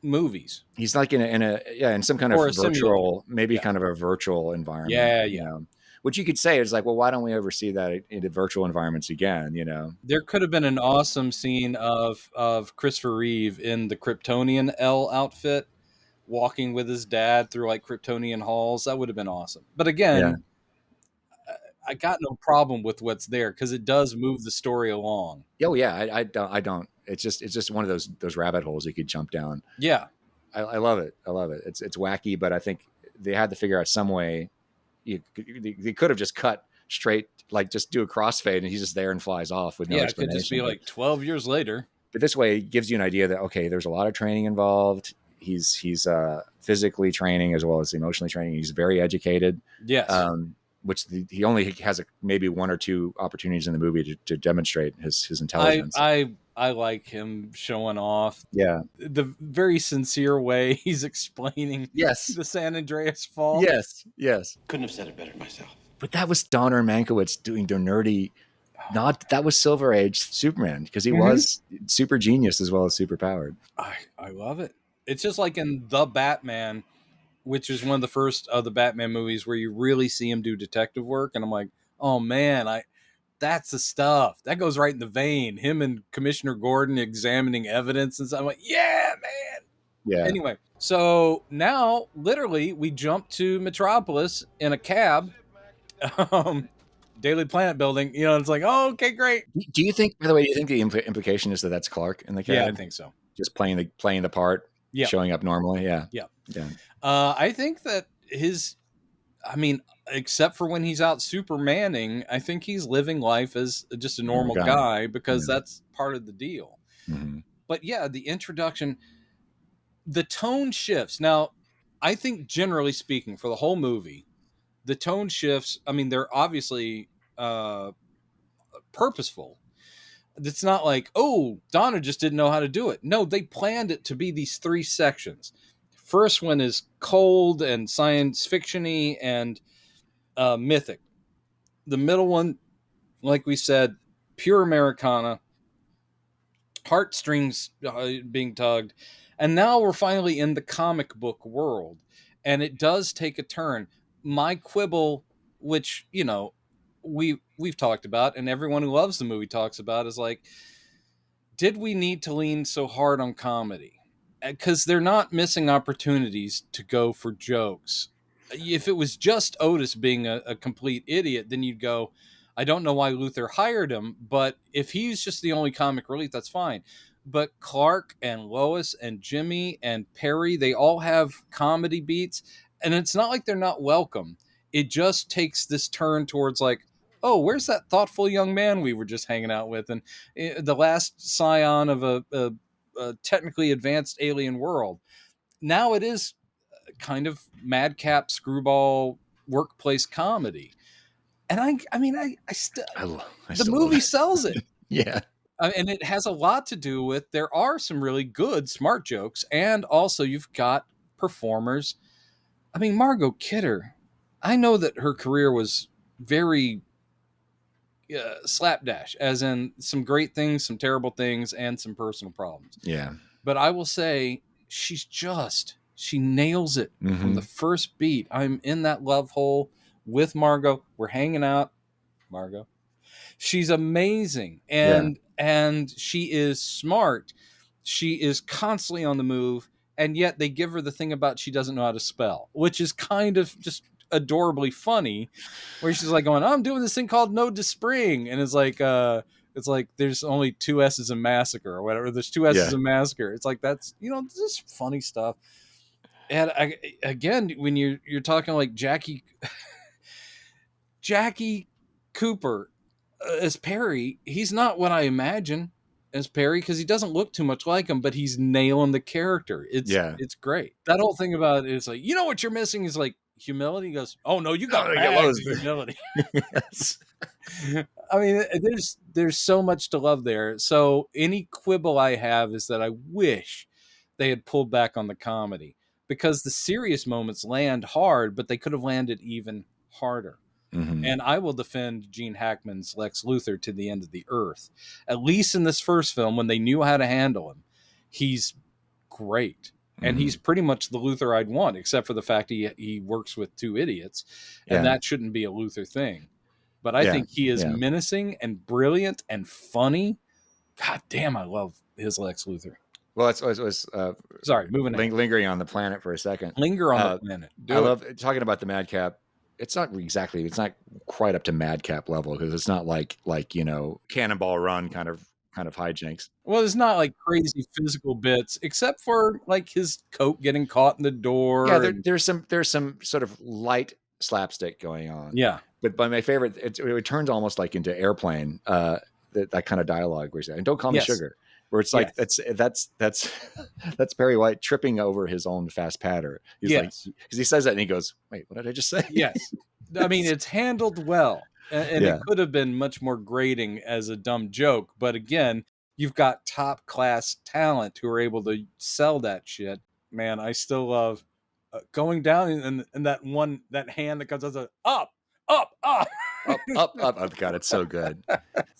movies. He's like in some kind of Or a virtual, maybe kind of a virtual environment. Yeah. Which you could say is like, well, why don't we ever see that in the virtual environments again? There could have been an awesome scene of Christopher Reeve in the Kryptonian L outfit, walking with his dad through like Kryptonian halls. That would have been awesome. But again, I got no problem with what's there because it does move the story along. Oh yeah, I don't. It's just one of those rabbit holes you could jump down. Yeah, I love it. I love it. It's wacky, but I think they had to figure out some way. They could have just cut straight, like just do a crossfade, and he's just there and flies off with no explanation. It could just be like 12 years later. But this way it gives you an idea that, okay, there's a lot of training involved. He's physically training as well as emotionally training. He's very educated. Yes. Which he only has maybe one or two opportunities in the movie to demonstrate his intelligence. I like him showing off. Yeah. The very sincere way he's explaining the San Andreas Fault. Yes. Couldn't have said it better myself. But that was Donner Mankiewicz doing their nerdy. That was Silver Age Superman, because he was super genius as well as super powered. I love it. It's just like in The Batman, which is one of the first of the Batman movies where you really see him do detective work. And I'm like, oh man, that's the stuff that goes right in the vein. Him and Commissioner Gordon examining evidence. And so I'm like, yeah, man. Yeah. Anyway, so now literally we jump to Metropolis in a cab, Daily Planet building, it's like, oh, okay, great. Do you think, by the way, the implication is that that's Clark in the cab? Yeah, I think so. Just playing the part, showing up normally. Yeah. I think that except for when he's out Supermaning, I think he's living life as just a normal guy because that's part of the deal. Mm-hmm. But yeah, the introduction, the tone shifts. Now, I think generally speaking, for the whole movie, the tone shifts. I mean, they're obviously purposeful. It's not like, oh, Donner just didn't know how to do it. No, they planned it to be these three sections. First one is cold and science fiction-y and mythic. The middle one, like we said, pure Americana, heartstrings being tugged. And now we're finally in the comic book world. And it does take a turn. My quibble, which, we've talked about, and everyone who loves the movie talks about, is like, did we need to lean so hard on comedy? Because they're not missing opportunities to go for jokes. If it was just Otis being a complete idiot, then you'd go, I don't know why Luthor hired him, but if he's just the only comic relief, that's fine. But Clark and Lois and Jimmy and Perry, they all have comedy beats, and it's not like they're not welcome. It just takes this turn towards like, oh, where's that thoughtful young man we were just hanging out with? And the last scion of a technically advanced alien world. Now it is kind of madcap screwball workplace comedy. And I still the movie sells it. Yeah. And it has a lot to do with, there are some really good, smart jokes. And also you've got performers. I mean, Margot Kidder, I know that her career was very slapdash, as in some great things, some terrible things, and some personal problems. Yeah. But I will say she nails it from the first beat. I'm in that love hole with Margot. We're hanging out. Margot. She's amazing. And she is smart. She is constantly on the move. And yet they give her the thing about she doesn't know how to spell, which is kind of just adorably funny, where she's like going, I'm doing this thing called Node to Spring. And it's like, It's like there's only 2 S's in massacre or whatever. There's 2 S's in massacre. It's like that's this is funny stuff. And again, when you're talking like Jackie Cooper as Perry, he's not what I imagine as Perry because he doesn't look too much like him, but he's nailing the character. It's great. That whole thing about it is like, what you're missing is like humility. He goes, oh no, you got bags of humility. Yes. I mean, there's so much to love there. So any quibble I have is that I wish they had pulled back on the comedy because the serious moments land hard, but they could have landed even harder. Mm-hmm. And I will defend Gene Hackman's Lex Luthor to the end of the earth. At least in this first film, when they knew how to handle him, he's great. And he's pretty much the Luthor I'd want, except for the fact he works with 2 idiots. And that shouldn't be a Luthor thing. But I think he is menacing and brilliant and funny. God damn, I love his Lex Luthor. Well, it's sorry, moving lingering on the planet for a second. Linger on the planet. I love talking about the Madcap. It's not quite up to Madcap level because it's not like Cannonball Run kind of hijinks. Well, it's not like crazy physical bits, except for like his coat getting caught in the door. Yeah, there's some sort of light slapstick going on. Yeah, but my favorite, it turns almost like into Airplane. That kind of dialogue where he's saying, "Don't call me sugar." Where it's like that's Perry White tripping over his own fast patter. He's like, because he says that and he goes, "Wait, what did I just say?" Yes, I mean it's handled well, and it could have been much more grating as a dumb joke. But again, you've got top class talent who are able to sell that shit. Man, I still love going down and that hand that comes out up. Oh God, it's so good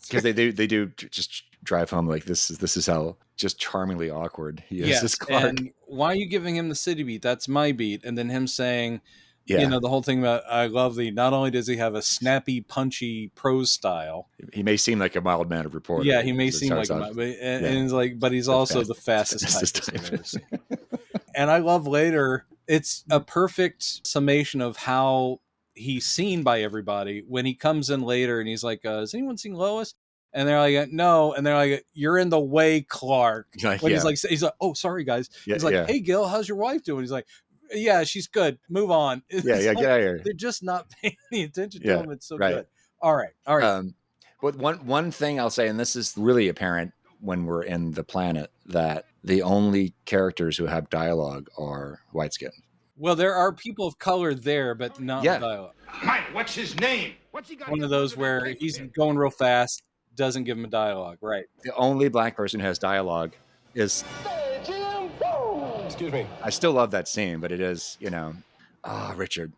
because they do just drive home like this is how just charmingly awkward he is. This Clark. And why are you giving him the city beat? That's my beat. And then him saying, the whole thing about I love not only does he have a snappy, punchy prose style, he may seem like a mild-mannered reporter. Yeah, he may seem like but he's also the fastest typist I've ever seen. And I love later. It's a perfect summation of how he's seen by everybody when he comes in later and he's like, has anyone seen Lois? And they're like, no. And they're like, you're in the way, Clark. He's like, oh, sorry, guys. He's like, hey, Gil, how's your wife doing? He's like, yeah, she's good. Move on. Get out of here. They're just not paying any attention to him. It's so good. All right. But one thing I'll say, and this is really apparent when we're in the planet, that the only characters who have dialogue are white skin. Well, there are people of color there, but not dialogue. Mike, what's his name? What's he got? One of those where he's going real fast, doesn't give him a dialogue, right? The only black person who has dialogue is... Excuse me. I still love that scene, but it is, Richard,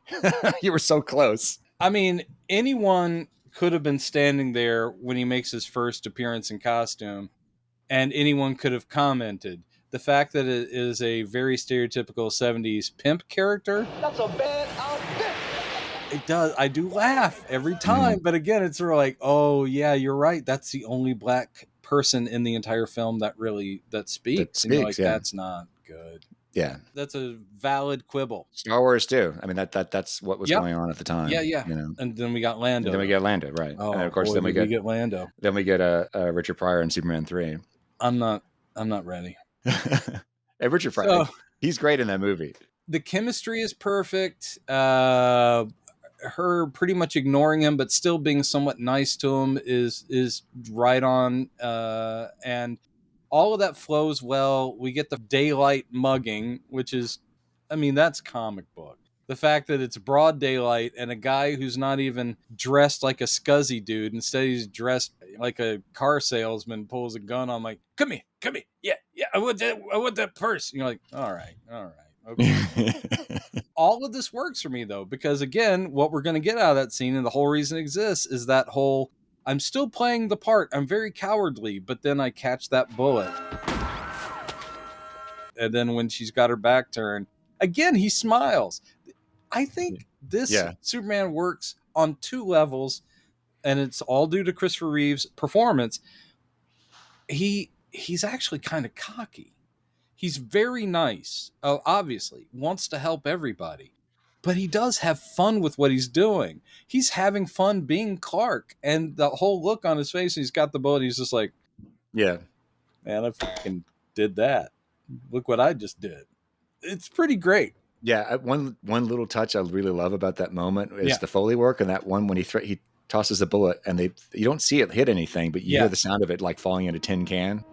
you were so close. I mean, anyone could have been standing there when he makes his first appearance in costume, and anyone could have commented. The fact that it is a very stereotypical 70s pimp character. That's a bad outfit. It does. I do laugh every time. But again, it's sort of like, oh, yeah, you're right. That's the only black person in the entire film that speaks. And you're like, that's not good. Yeah. That's a valid quibble. Star Wars, too. I mean, that's what was going on at the time. Yeah. And then we got Lando. And then we get Lando, right. Oh, and of course, then we get Lando. Then we get Richard Pryor in Superman 3. I'm not ready. Hey, Richard Pryor, he's great in that movie. The chemistry is perfect. Her pretty much ignoring him, but still being somewhat nice to him is right on. And all of that flows well. We get the daylight mugging, which is, I mean, that's comic book. The fact that it's broad daylight and a guy who's not even dressed like a scuzzy dude, instead he's dressed like a car salesman, pulls a gun on, like, come here. Yeah, I want that purse. And you're like, all right. Okay. All of this works for me, though, because again, what we're going to get out of that scene, and the whole reason it exists, is that whole, I'm still playing the part. I'm very cowardly, but then I catch that bullet. And then when she's got her back turned, again, he smiles. I think this Superman works on 2 levels, and it's all due to Christopher Reeve's performance. He's actually kind of cocky. He's very nice. Obviously, wants to help everybody. but he does have fun with what he's doing. He's having fun being Clark, and the whole look on his face, he's got the bullet. He's just like, Yeah. man, I fucking did that. Look what I just did. It's pretty great. Yeah, one little touch I really love about that moment is Yeah. the Foley work, and that one when he tosses the bullet, and you don't see it hit anything, but you hear the sound of it like falling in a tin can.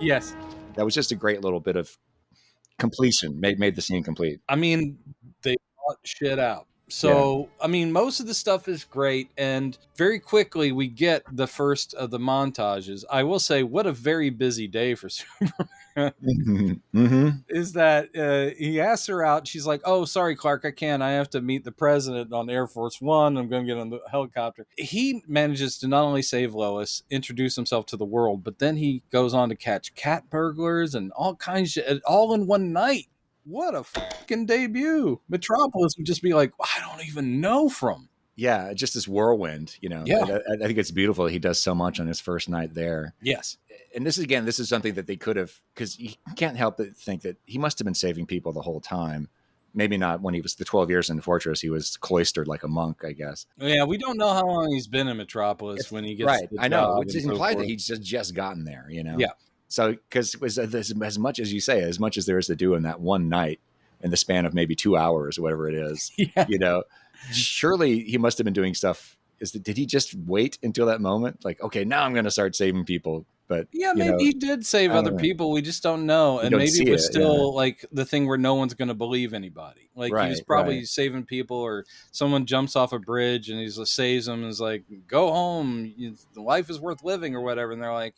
Yes. That was just a great little bit of completion, made the scene complete. I mean, they brought shit out. So, I mean, most of the stuff is great, and very quickly we get the first of the montages. I will say, what a very busy day for Superman. Mm-hmm. Is that he asks her out. She's like, oh, sorry, Clark, I can't. I have to meet the president on Air Force One. I'm going to get on the helicopter. He manages to not only save Lois, introduce himself to the world, but then he goes on to catch cat burglars and all kinds of shit, all in one night. What a fucking debut. Metropolis would just be like, I don't even know from. Yeah, just this whirlwind, you know. Yeah. I think it's beautiful. He does so much on his first night there. Yes. And this is something that they could have, because you can't help but think that he must have been saving people the whole time. Maybe not when he was the 12 years in the fortress. He was cloistered like a monk, I guess. Yeah, we don't know how long he's been in Metropolis when he gets right. the I know. job It's and so implied forth. that he's just gotten there, you know? Yeah. So, because as much as you say, as much as there is to do in that one night, in the span of maybe 2 hours or whatever it is, Yeah. you know, surely he must have been doing stuff. Did he just wait until that moment? Like, okay, now I'm going to start saving people. But yeah, maybe he did save other people. We just don't know. And maybe it was still like the thing where no one's going to believe anybody. Like he was probably saving people, or someone jumps off a bridge and he saves them and is like, go home. Life is worth living or whatever. And they're like,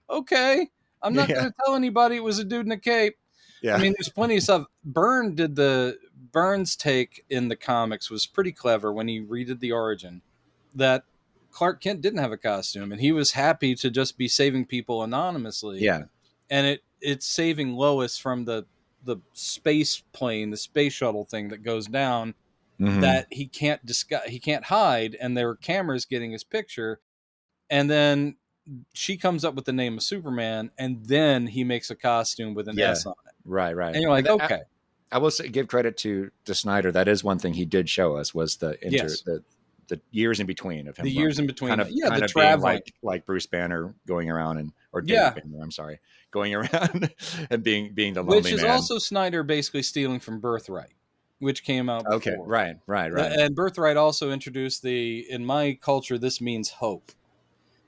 okay, I'm not going to tell anybody it was a dude in a cape. Yeah. I mean, there's plenty of stuff. Burns' take in the comics was pretty clever when he redid the origin, that Clark Kent didn't have a costume and he was happy to just be saving people anonymously. Yeah. And it's saving Lois from the space plane, the space shuttle thing that goes down, that he can't he can't hide, and there are cameras getting his picture. And then she comes up with the name of Superman, and then he makes a costume with an S on it. Right. And you're like, okay. I will give credit to Snyder. That is one thing he did show us, was the years in between of him. The years in between. Kind of traveling. like Bruce Banner going around Dave Banner, I'm sorry, going around and being the lonely man. Which is also Snyder basically stealing from Birthright, which came out before. Okay, right. And Birthright also introduced in my culture, this means hope.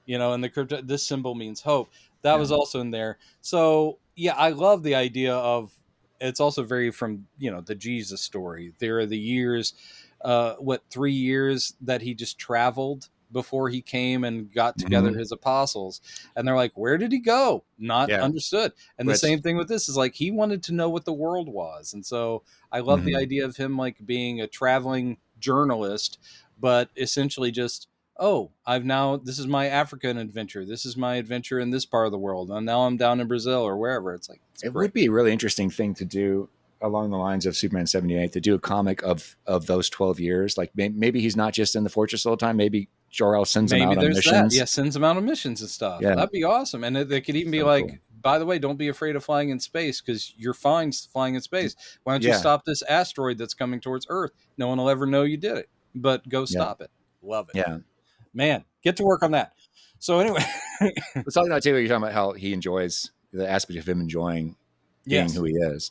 You know, and the Krypton, this symbol means hope. That was also in there. So, yeah, I love the idea of, it's also very from, the Jesus story. There are the years, 3 years that he just traveled before he came and got together his apostles. And they're like, where did he go? Not understood. And the same thing with this is like, he wanted to know what the world was. And so I love the idea of him like being a traveling journalist, but essentially just, this is my African adventure. This is my adventure in this part of the world. And now I'm down in Brazil or wherever. It's like, it would be a really interesting thing to do along the lines of Superman 78, to do a comic of those 12 years. Like maybe he's not just in the fortress all the time. Maybe Jor-El sends him out on missions. Yeah, sends him out on missions and stuff. Yeah. That'd be awesome. And they could even be like, cool. By the way, don't be afraid of flying in space, because you're fine flying in space. Why don't you stop this asteroid that's coming towards Earth? No one will ever know you did it, but go stop it. Love it. Yeah. Man, get to work on that. So anyway. Let's talk about, you're talking about how he enjoys the aspect of him enjoying being who he is.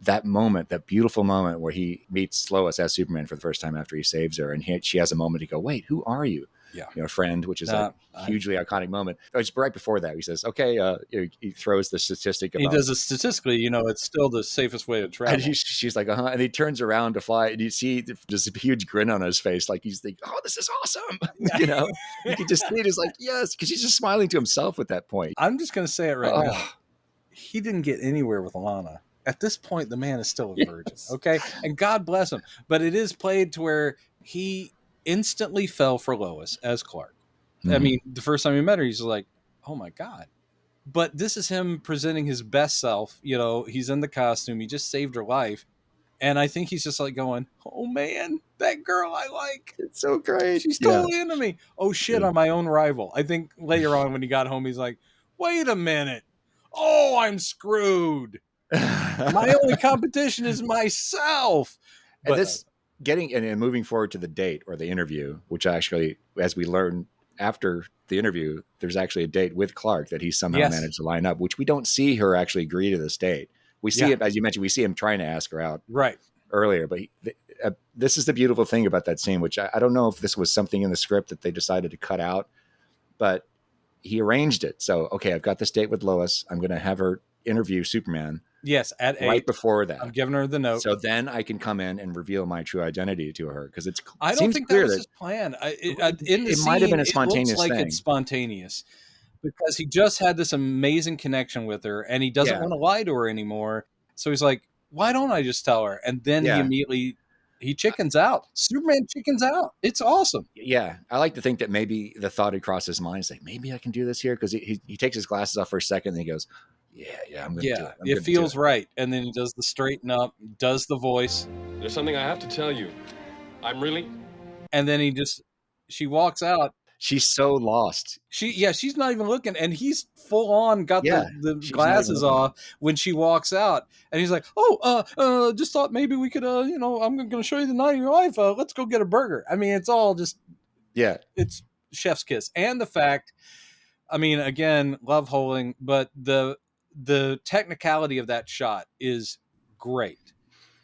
That moment, that beautiful moment where he meets Lois as Superman for the first time after he saves her, and she has a moment to go, wait, who are you? Yeah, friend, which is a hugely iconic moment. Just right before that, he says, okay, he throws the statistic about, he does it statistically, it's still the safest way to travel. And she's like, and he turns around to fly, and you see just a huge grin on his face, like he's thinking, oh, this is awesome. You can just see it as like, yes, because he's just smiling to himself at that point. I'm just going to say it right now. He didn't get anywhere with Lana. At this point, the man is still a virgin, okay? And God bless him. But it is played to where he instantly fell for Lois as Clark. I mean, the first time he met her, he's like, oh my God. But this is him presenting his best self. He's in the costume. He just saved her life. And I think he's just like going, oh man, that girl I like. It's so great. She's totally into me. Oh shit, I'm my own rival. I think later on when he got home, he's like, wait a minute. Oh, I'm screwed. My only competition is myself. And this getting and moving forward to the date or the interview, which actually, as we learn after the interview, there's actually a date with Clark that he somehow Yes. managed to line up, which we don't see her actually agree to this date. We see it, as you mentioned, we see him trying to ask her out Right. earlier, but this is the beautiful thing about that scene, which I don't know if this was something in the script that they decided to cut out, but he arranged it. So, okay, I've got this date with Lois. I'm going to have her interview Superman. Yes, at right 8. before that. I'm giving her the note. So then I can come in and reveal my true identity to her, because I don't think that was his plan. In the it scene, might have been a it spontaneous looks like thing. it's spontaneous because he just had this amazing connection with her, and he doesn't want to lie to her anymore. So he's like, "Why don't I just tell her?" And then he immediately chickens out. Superman chickens out. It's awesome. Yeah, I like to think that maybe the thought had crossed his mind, like maybe I can do this here, because he takes his glasses off for a second, and he goes, "Yeah, I'm going to do it. It feels right." And then he does the straighten up, does the voice. There's something I have to tell you. I'm really... And then she walks out. She's so lost. She's not even looking, and he's full on got the glasses off when she walks out, and he's like, "Oh, just thought maybe we could, I'm going to show you the night of your life. Let's go get a burger." I mean, it's all just, it's chef's kiss, and the fact, I mean, again, love holding, but the technicality of that shot is great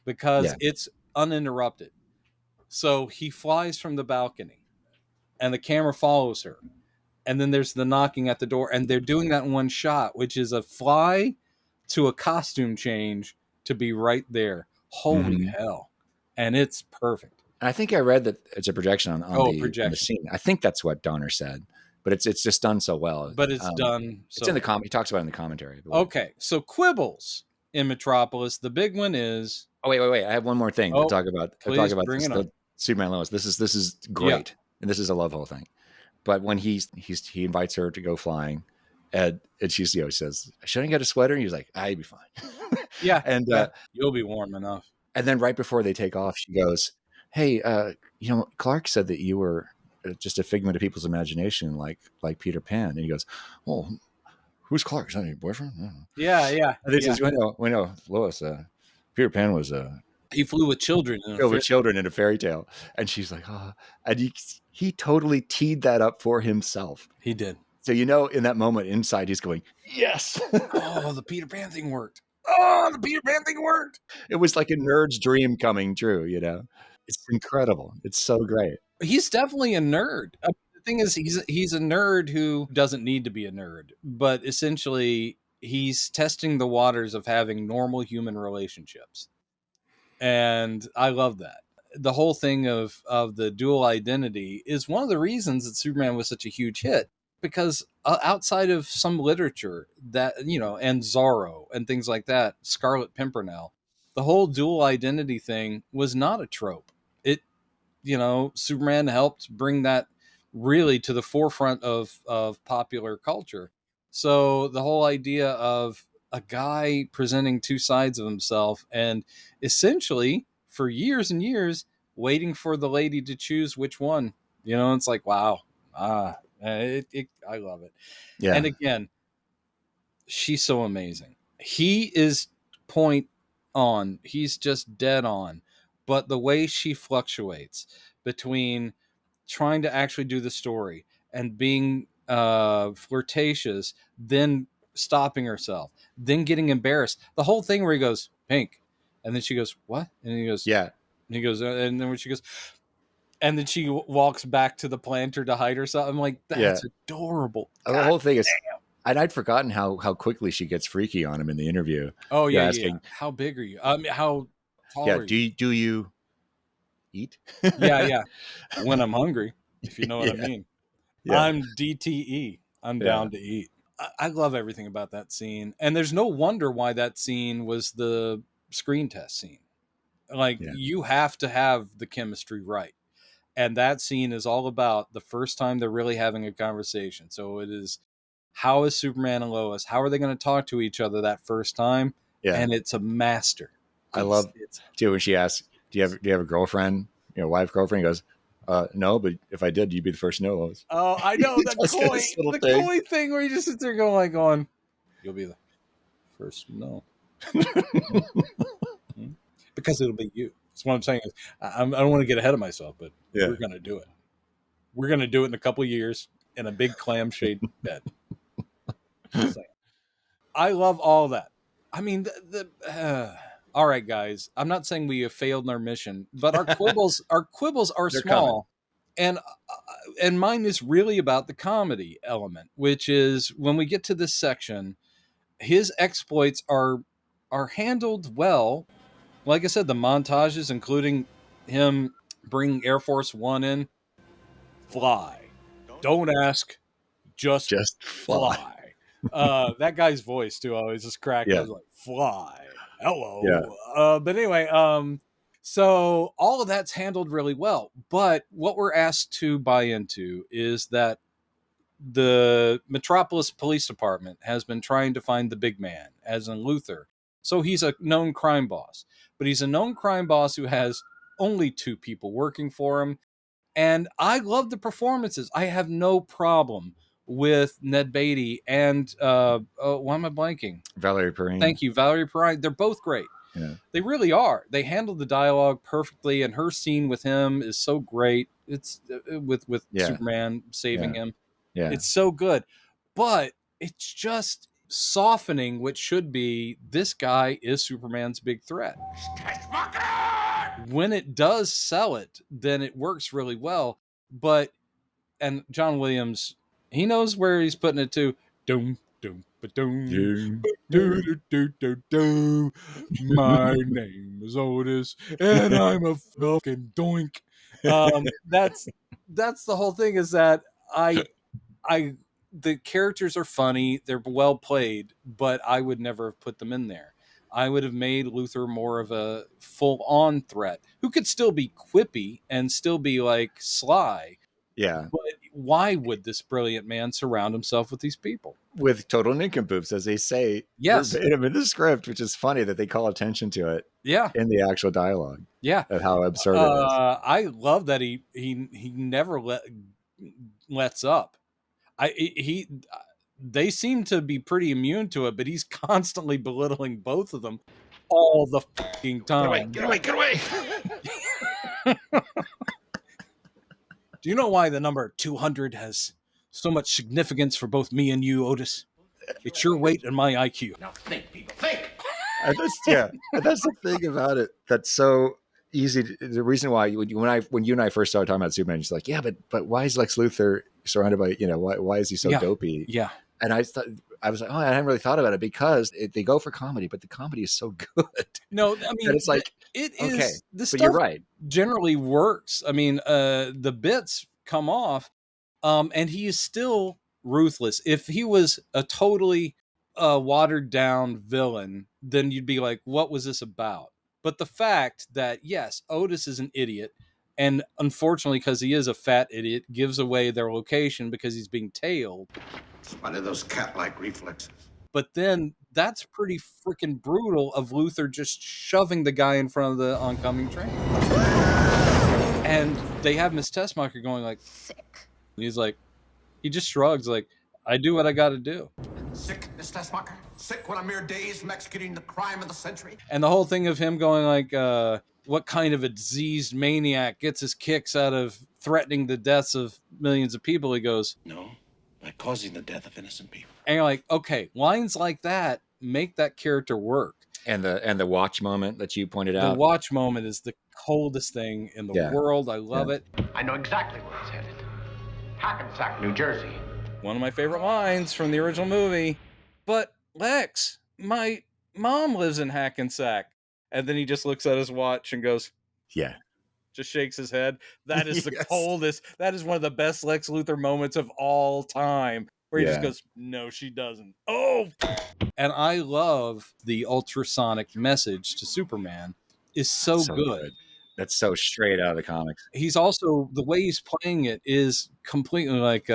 because it's uninterrupted. So he flies from the balcony, and the camera follows her. And then there's the knocking at the door. And they're doing that in one shot, which is a fly to a costume change to be right there. Holy hell. And it's perfect. I think I read that it's a projection on the scene. I think that's what Donner said. But it's just done so well. But it's done so it's in the he talks about it in the commentary. Okay. So quibbles in Metropolis. The big one is... Oh, wait. I have one more thing to talk about. Please bring it up. Superman Lois. This is great. Yeah. And this is a love whole thing. But when he invites her to go flying, and she says, "Shouldn't I get a sweater?" And he's like, "You'd be fine." Yeah. And you'll be warm enough. And then right before they take off, she goes, "Hey, Clark said that you were just a figment of people's imagination, like Peter Pan." And he goes, "Oh, who's Clark? Is that your boyfriend?" Yeah. And this is we know, Lois. Peter Pan was he flew with children. In a fairy tale. And she's like, "Oh," and he totally teed that up for himself. He did. So, in that moment inside, he's going, "Yes." Oh, the Peter Pan thing worked. Oh, the Peter Pan thing worked. It was like a nerd's dream coming true, It's incredible. It's so great. He's definitely a nerd. The thing is, he's a nerd who doesn't need to be a nerd, but essentially he's testing the waters of having normal human relationships. And I love that. The whole thing of the dual identity is one of the reasons that Superman was such a huge hit, because outside of some literature that, and Zorro and things like that, Scarlet Pimpernel, the whole dual identity thing was not a trope. It, Superman helped bring that really to the forefront of popular culture. So the whole idea of a guy presenting two sides of himself and essentially for years and years waiting for the lady to choose which one, it's like, wow. I love it. Yeah. And again, she's so amazing. He is point on. He's just dead on. But the way she fluctuates between trying to actually do the story and being flirtatious, then stopping herself, then getting embarrassed. The whole thing where he goes, "Pink," and then she goes, "What?" And he goes, "Yeah." And he goes, and then when she goes, and then she walks back to the planter to hide herself. I'm like, that's adorable. The whole thing is, and I'd forgotten how quickly she gets freaky on him in the interview. Oh yeah, asking, how big are you? How tall are you? Do you eat? yeah. When I'm hungry, if you know what I mean. Yeah. I'm DTE. I'm down to eat. I love everything about that scene. And there's no wonder why that scene was the screen test scene. Like, you have to have the chemistry right. And that scene is all about the first time they're really having a conversation. So it is, how is Superman and Lois? How are they going to talk to each other that first time? Yeah. And it's a master. I love it too when she asks, do you have a girlfriend? Wife, girlfriend? He goes, "No, but if I did, you'd be the first to know, Lois." Oh, I know that coy thing where you just sit there going, "You'll be the first to know." Because it'll be you. So what I'm saying is, I don't want to get ahead of myself, but Yeah. we're going to do it. We're going to do it in a couple of years in a big clam shade bed. Just saying. I love all that. I mean, all right, guys. I'm not saying we have failed in our mission, but our quibbles are They're small, and mine is really about the comedy element, which is when we get to this section, his exploits are handled well. Like I said, the montages, including him bringing Air Force One in, fly. Don't ask, just fly. That guy's voice too always just cracked. I was like, fly. Hello. Yeah. But anyway, so all of that's handled really well. But what we're asked to buy into is that the Metropolis Police Department has been trying to find the big man, as in Luthor. So he's a known crime boss, but he's a known crime boss who has only 2 people working for him. And I love the performances. I have no problem with Ned Beatty and why am I blanking? Valerie Perrine. Thank you, Valerie Perrine. They're both great. Yeah. They really are. They handle the dialogue perfectly, and her scene with him is so great. It's with Superman saving him. Yeah. It's so good. But it's just softening what should be, this guy is Superman's big threat. When it does sell it, then it works really well. But, and John Williams, he knows where he's putting it to. Doom, doom, ba-doom, do, do, do, do, do. My name is Otis, and I'm a fucking doink. That's the whole thing, is that the characters are funny, they're well played, but I would never have put them in there. I would have made Luthor more of a full-on threat who could still be quippy and still be like sly. Yeah. But why would this brilliant man surround himself with these people? With total nincompoops, as they say. Yes. In the script, which is funny that they call attention to it. Yeah. In the actual dialogue. Yeah. Of how absurd it is. I love that he never lets up. They seem to be pretty immune to it, but he's constantly belittling both of them all the fucking time. Get away. Do you know why the number 200 has so much significance for both me and you, Otis? It's your weight and my IQ. Now think, people, think. And that's the thing about it. That's so easy. The reason why when you and I first started talking about Superman, it's like, yeah, but why is Lex Luthor surrounded by, why is he so dopey? Yeah. And I was like, I hadn't really thought about it, because they go for comedy, but the comedy is so good. No, I mean, and it's like, it okay, is. The but stuff you're right. Generally works. I mean, the bits come off, and he is still ruthless. If he was a totally watered down villain, then you'd be like, what was this about? But the fact that, yes, Otis is an idiot, and unfortunately, because he is a fat idiot, gives away their location because he's being tailed. One of those cat-like reflexes. But then that's pretty freaking brutal of Luthor just shoving the guy in front of the oncoming train. And they have Miss Tessmacher going like, Sick. He's like, he just shrugs like, I do what I got to do. Sick, Miss Tessmacher? Sick when a mere days from executing the crime of the century? And the whole thing of him going like, what kind of a diseased maniac gets his kicks out of threatening the deaths of millions of people? He goes, No, by causing the death of innocent people. And you're like, okay, lines like that make that character work. And the watch moment that you pointed out. The watch moment is the coldest thing in the world. I love it. I know exactly where he's headed. Hackensack, New Jersey. One of my favorite lines from the original movie. But Lex, my mom lives in Hackensack. And then he just looks at his watch and goes, yeah. Just shakes his head. That is the coldest. That is one of the best Lex Luthor moments of all time. Where he just goes, no, she doesn't. Oh! And I love the ultrasonic message to Superman is so good. That's so straight out of the comics. He's also, the way he's playing it is completely like,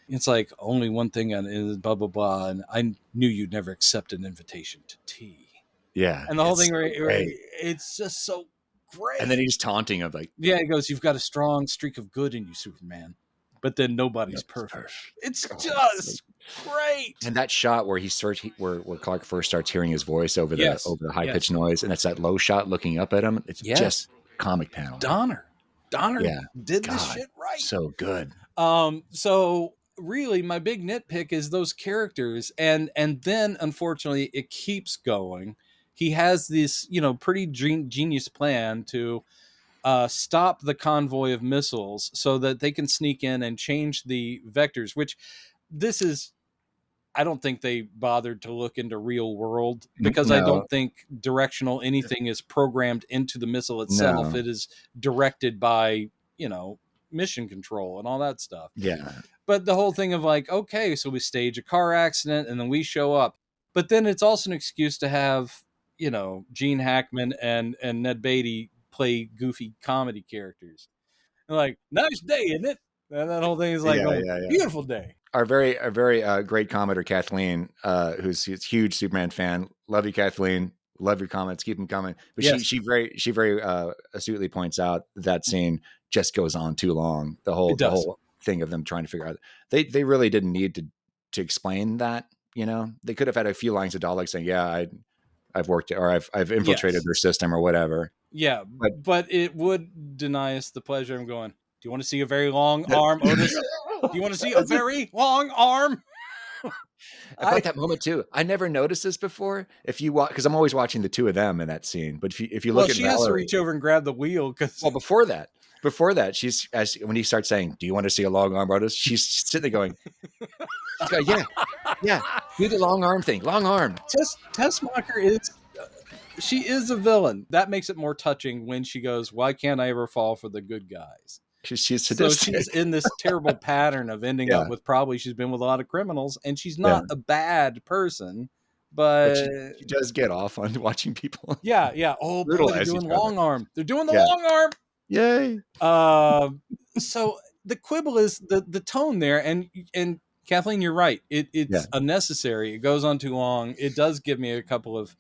it's like only one thing and is blah, blah, blah. And I knew you'd never accept an invitation to tea. Yeah. And the whole thing, it's just so great. And then he's taunting of like, yeah, he goes, you've got a strong streak of good in you, Superman. But then nobody's perfect. It's just great. And that shot where where Clark first starts hearing his voice over the high pitched noise, and it's that low shot looking up at him. It's just comic panel. Donner Yeah. did this God, shit right. so good. So really my big nitpick is those characters, and then unfortunately it keeps going. He has this, pretty genius plan to stop the convoy of missiles so that they can sneak in and change the vectors, which this is, I don't think they bothered to look into real world, because I No, don't think directional anything is programmed into the missile itself. No. It is directed by, mission control and all that stuff. yeah. But the whole thing of like, okay, so we stage a car accident and then we show up. But then it's also an excuse to have, Gene Hackman and Ned Beatty play goofy comedy characters. And like, nice day, isn't it? And that whole thing is like, Yeah. beautiful day. Our very great commenter Kathleen, who's a huge Superman fan. Love you, Kathleen. Love your comments. Keep them coming. But Yes. she very astutely points out that scene just goes on too long. The whole thing of them trying to figure out, they really didn't need to explain that. They could have had a few lines of dialogue saying, "Yeah, I've worked, or I've infiltrated their system, or whatever." Yeah, but it would deny us the pleasure of going, do you want to see a very long arm, Otis? Do you want to see a very long arm? I thought that moment too. I never noticed this before. If you watch, because I'm always watching the two of them in that scene. But if you look at she Valerie, has to reach over and grab the wheel. Well, before that, she's when he starts saying, "Do you want to see a long arm, Otis?" She's sitting there going, "Yeah, do the long arm thing, long arm." Tessmacher is, she is a villain. That makes it more touching when she goes, "Why can't I ever fall for the good guys?" She's So sadistic. she's in this terrible pattern of ending up with, probably she's been with a lot of criminals, and she's not a bad person, but she does get off on watching people. Yeah. Oh, boy, they're doing long arm. They're doing the long arm. Yay. So the quibble is the tone there, and Kathleen, you're right. It's unnecessary. It goes on too long. It does give me a couple of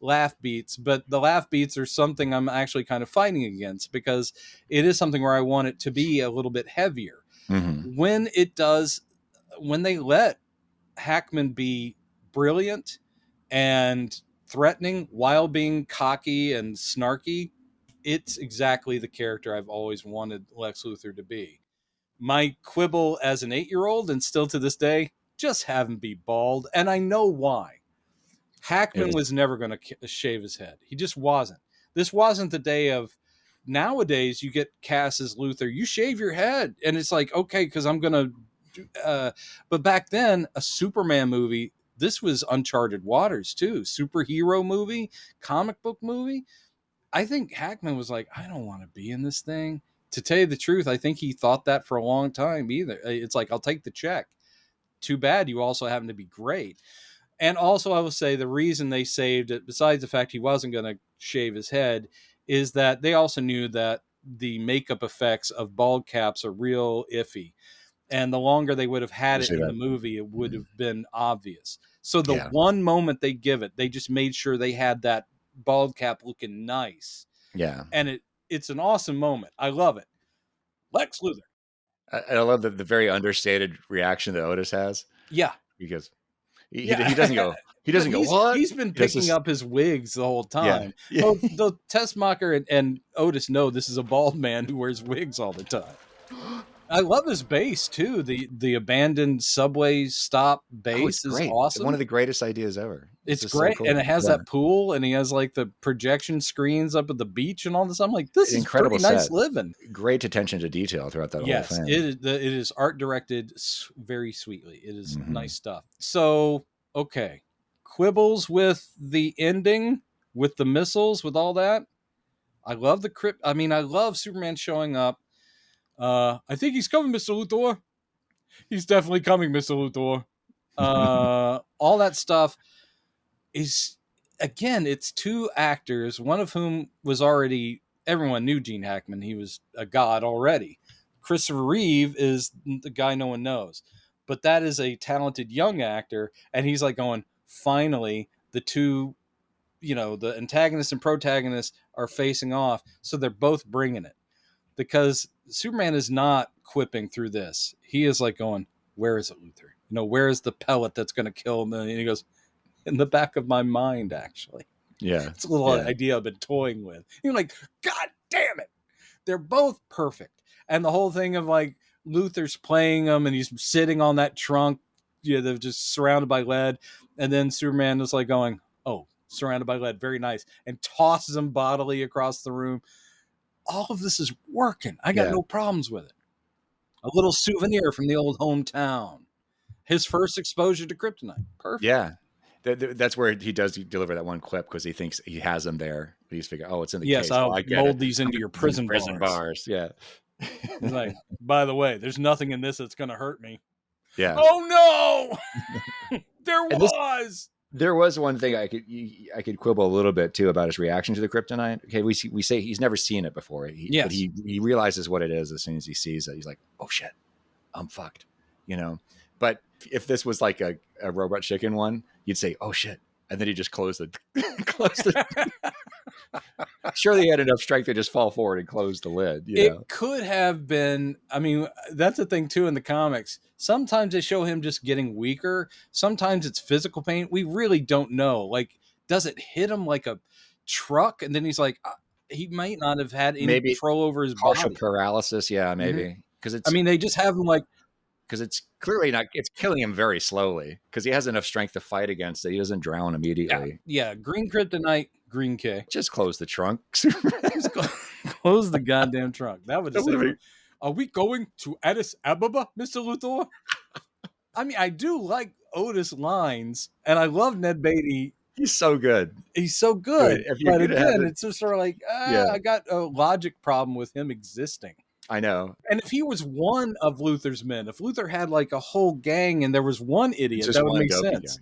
laugh beats, but the laugh beats are something I'm actually kind of fighting against, because it is something where I want it to be a little bit heavier. Mm-hmm. When they let Hackman be brilliant and threatening while being cocky and snarky, it's exactly the character I've always wanted Lex Luthor to be. My quibble as an 8-year-old, and still to this day, just have him be bald. And I know why. Hackman was never going to shave his head. He just wasn't. This wasn't the day of, nowadays you get cast as Luthor, you shave your head. And it's like, okay, because I'm going to, but back then, a Superman movie, this was uncharted waters too. Superhero movie, comic book movie. I think Hackman was like, I don't want to be in this thing. To tell you the truth, I think he thought that for a long time either. It's like, I'll take the check. Too bad you also happen to be great. And also, I will say the reason they saved it, besides the fact he wasn't going to shave his head, is that they also knew that the makeup effects of bald caps are real iffy. And the longer they would have had it in the movie, it would have been obvious. So the one moment they give it, they just made sure they had that bald cap looking nice. Yeah. And it's an awesome moment. I love it. Lex Luthor. I love the very understated reaction that Otis has. Yeah. Because he doesn't go, what? He's been picking up his wigs the whole time. Yeah. Though Tessmacher and Otis know this is a bald man who wears wigs all the time. I love his base too. The abandoned subway stop base is awesome. One of the greatest ideas ever. It's great. So cool. And it has that pool, and he has like the projection screens up at the beach and all this. I'm like, this is incredible, pretty nice living. Great attention to detail throughout that whole thing. It is art directed very sweetly. It is nice stuff. So, okay. Quibbles with the ending, with the missiles, with all that. I love I love Superman showing up. I think he's coming, Mr. Luthor. He's definitely coming, Mr. Luthor. All that stuff is, again, it's two actors, one of whom was already, everyone knew Gene Hackman. He was a god already. Christopher Reeve is the guy no one knows. But that is a talented young actor, and he's like going, finally, the two, the antagonist and protagonist are facing off, so they're both bringing it. Because Superman is not quipping through this. He is like going, where is it, Luthor? Where is the pellet that's going to kill him? And he goes, in the back of my mind, actually. Yeah. It's a little idea I've been toying with. You're like, God damn it. They're both perfect. And the whole thing of like Luthor's playing them and he's sitting on that trunk, they're just surrounded by lead. And then Superman is like going, oh, surrounded by lead, very nice, and tosses him bodily across the room. All of this is working. I got no problems with it. A little souvenir from the old hometown. His first exposure to kryptonite. Perfect. Yeah. That's where he does deliver that one clip because he thinks he has them there. But he's figuring, oh, it's in the case. I'll I mold these into your prison bars. Yeah. He's like, by the way, there's nothing in this that's going to hurt me. Yeah. Oh, no. There was one thing I could quibble a little bit too about his reaction to the kryptonite. Okay, we say he's never seen it before. But he realizes what it is as soon as he sees it. He's like, oh shit, I'm fucked, But if this was like a Robot Chicken one, you'd say, oh shit, and then he just close the. Surely he had enough strength to just fall forward and close the lid. It could have been. I mean, that's the thing too in the comics. Sometimes they show him just getting weaker. Sometimes it's physical pain. We really don't know. Like, does it hit him like a truck? And then he's like, he might not have had any control over his partial body. Paralysis. Yeah, maybe because it's. I mean, they just have him like. Because it's clearly not, it's killing him very slowly because he has enough strength to fight against it. He doesn't drown immediately. Yeah. Green kryptonite, green K. Just close the trunk. Close the goddamn trunk. That would just say, are we going to Addis Ababa, Mr. Luthor? I mean, I do like Otis' lines, and I love Ned Beatty. He's so good. But again, it's just sort of like, I got a logic problem with him existing. I know. And if he was one of Luthor's men, if Luthor had like a whole gang and there was one idiot, that would make sense.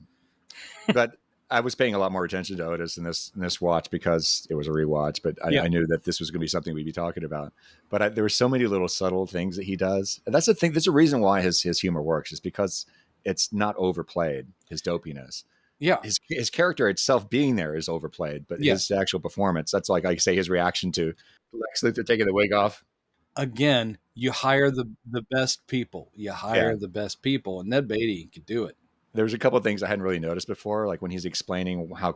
But I was paying a lot more attention to Otis in this watch because it was a rewatch, but I knew that this was going to be something we'd be talking about. But there were so many little subtle things that he does. And that's the thing. There's a reason why his humor works is because it's not overplayed, his dopiness. Yeah. His character itself being there is overplayed, but his actual performance, that's like I say his reaction to Lex Luthor taking the wig off. Again, you hire the best people. The best people, and Ned Beatty could do it. There's a couple of things I hadn't really noticed before, like when he's explaining how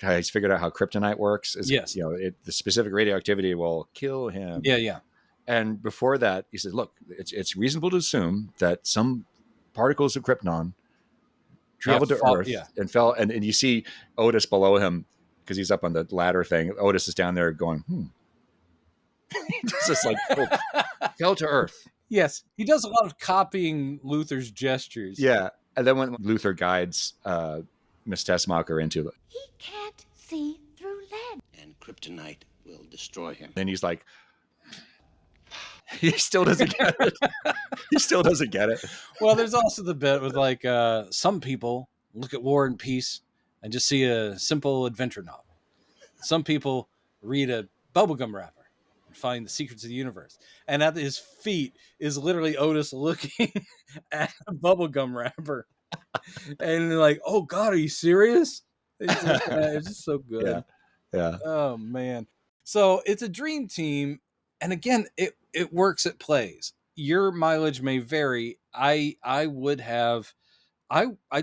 how he's figured out how kryptonite works. The specific radioactivity will kill him. Yeah. And before that, he says, "Look, it's reasonable to assume that some particles of Krypton traveled to Earth and fell." And you see Otis below him because he's up on the ladder thing. Otis is down there going, It's just like fell to Earth. Yes, he does a lot of copying Luthor's gestures. Yeah, and then when Luthor guides Miss Tessmacher into it, he can't see through lead, and kryptonite will destroy him. Then he's like, he still doesn't get it. Well, there's also the bit with like some people look at War and Peace and just see a simple adventure novel. Some people read a bubblegum wrapper. Find the secrets of the universe, and at his feet is literally Otis looking at a bubblegum wrapper, and they're like, "Oh God, are you serious?" It's just so good. Yeah. Oh man. So it's a dream team, and again, it works. It plays. Your mileage may vary. I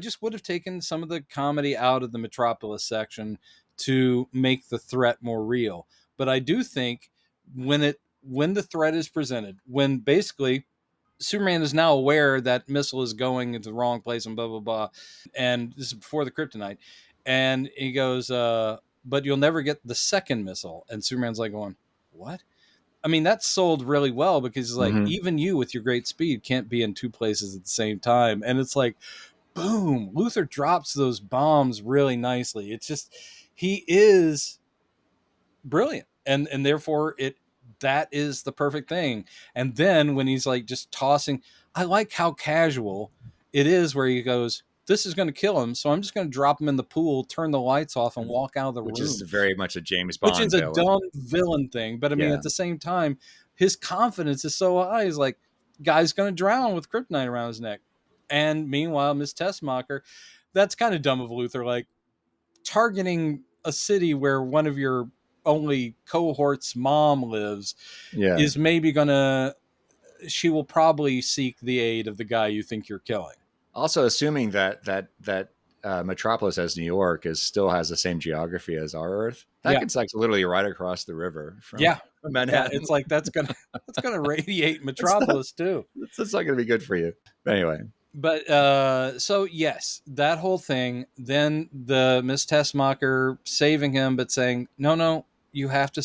just would have taken some of the comedy out of the Metropolis section to make the threat more real, but I do think. When the threat is presented, when basically Superman is now aware that missile is going into the wrong place and blah, blah, blah. And this is before the kryptonite. And he goes, but you'll never get the second missile. And Superman's like going, what? I mean, that's sold really well because it's like, even you with your great speed can't be in two places at the same time. And it's like, boom, Luthor drops those bombs really nicely. It's just, he is brilliant. And therefore that is the perfect thing. And then when he's like just tossing, I like how casual it is where he goes, this is going to kill him. So I'm just going to drop him in the pool, turn the lights off and walk out of the room. Which is very much a James Bond Which is a dumb villain thing. But I mean, at the same time, his confidence is so high. He's like, guy's going to drown with kryptonite around his neck. And meanwhile, Miss Tessmacher, that's kind of dumb of Luthor, like targeting a city where one of your only cohort's mom lives is maybe she will probably seek the aid of the guy you think you're killing. Also, assuming that Metropolis as New York still has the same geography as our Earth, that gets like literally right across the river. Manhattan. it's like that's gonna radiate Metropolis too. That's not going to be good for you. But anyway, But so yes, that whole thing. Then the Miss Tessmacher saving him, but saying, "No, you have to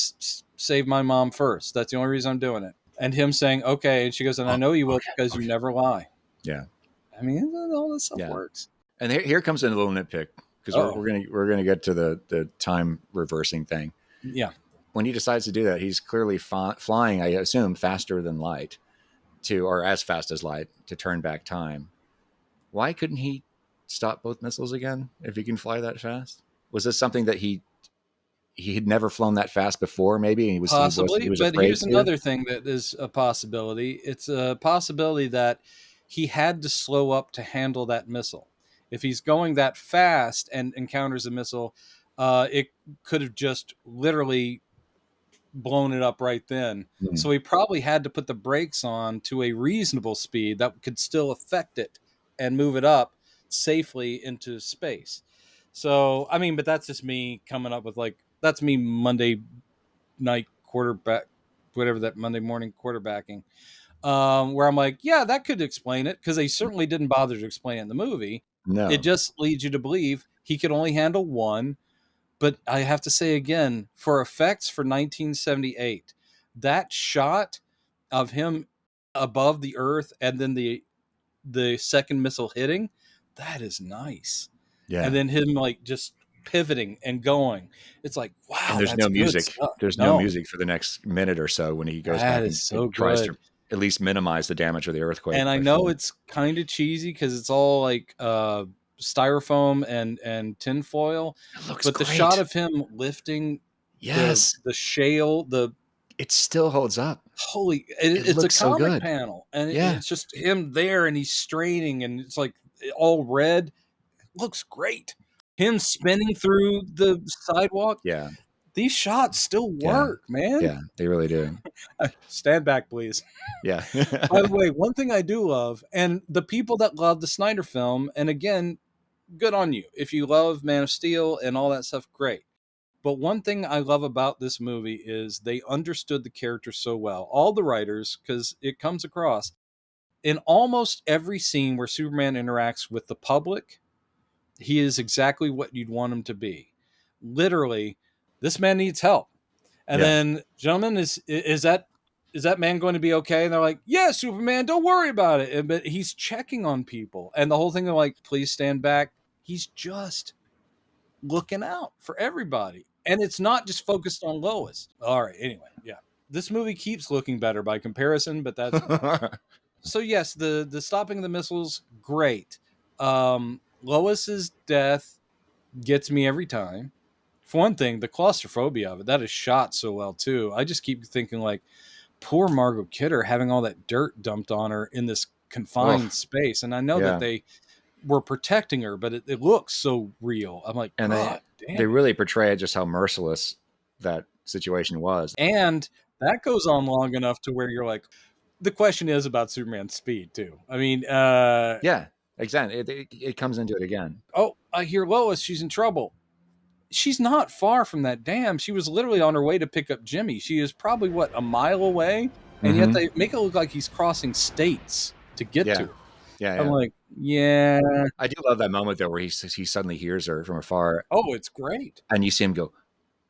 save my mom first. That's the only reason I'm doing it." And him saying, "Okay," and she goes, "And I know you will because you never lie." yeah. I mean, all this stuff works. And here comes in a little nitpick because we're gonna get to the time reversing thing. Yeah. When he decides to do that, he's clearly flying, I assume, faster than light or as fast as light to turn back time. Why couldn't he stop both missiles again if he can fly that fast? Was this something that he had never flown that fast before? Maybe he was possibly. He was but here's to. Another thing that is a possibility. It's a possibility that he had to slow up to handle that missile. If he's going that fast and encounters a missile, it could have just literally blown it up right then. Mm. So he probably had to put the brakes on to a reasonable speed that could still affect it and move it up safely into space. So, I mean, but that's just me coming up with that's me Monday night quarterback, whatever that Monday morning quarterbacking, where I'm like, yeah, that could explain it, because they certainly didn't bother to explain it in the movie. No. It just leads you to believe he could only handle one. But I have to say again, for effects for 1978, that shot of him above the Earth and then the second missile hitting, that is nice. Yeah. And then him just pivoting and going. It's like, wow. And there's no music. There's no music for the next minute or so when he goes back and tries to at least minimize the damage of the earthquake. And I know it's kind of cheesy because it's all like styrofoam and tinfoil. It looks but great. The shot of him lifting the shale, it still holds up. It's a comic panel, and it's just him there, and he's straining, and it's like all red. It looks great. Him spinning through the sidewalk. Yeah. These shots still work, man. Yeah, they really do. Stand back, please. Yeah. By the way, one thing I do love, and the people that love the Snyder film, and again, good on you. If you love Man of Steel and all that stuff, great. But one thing I love about this movie is they understood the character so well. All the writers, because it comes across in almost every scene where Superman interacts with the public, he is exactly what you'd want him to be. Literally, this man needs help. And then, gentlemen, is that man going to be okay? And they're like, yeah, Superman, don't worry about it. But he's checking on people. And the whole thing, they're like, please stand back. He's just looking out for everybody. And it's not just focused on Lois. All right. Anyway, yeah. This movie keeps looking better by comparison, but that's... So, yes, the stopping of the missiles, great. Lois's death gets me every time. For one thing, the claustrophobia of it, that is shot so well, too. I just keep thinking, poor Margot Kidder having all that dirt dumped on her in this confined space. And I know that they were protecting her, but it looks so real. I'm like, and they really portray just how merciless that situation was. And that goes on long enough to where you're like, the question is about Superman's speed, too. I mean, yeah, exactly. It comes into it again. Oh, I hear Lois. She's in trouble. She's not far from that dam. She was literally on her way to pick up Jimmy. She is probably, a mile away? And yet they make it look like he's crossing states to get to her. Yeah. I'm like, yeah. I do love that moment, though, where he suddenly hears her from afar. Oh, it's great. And you see him go,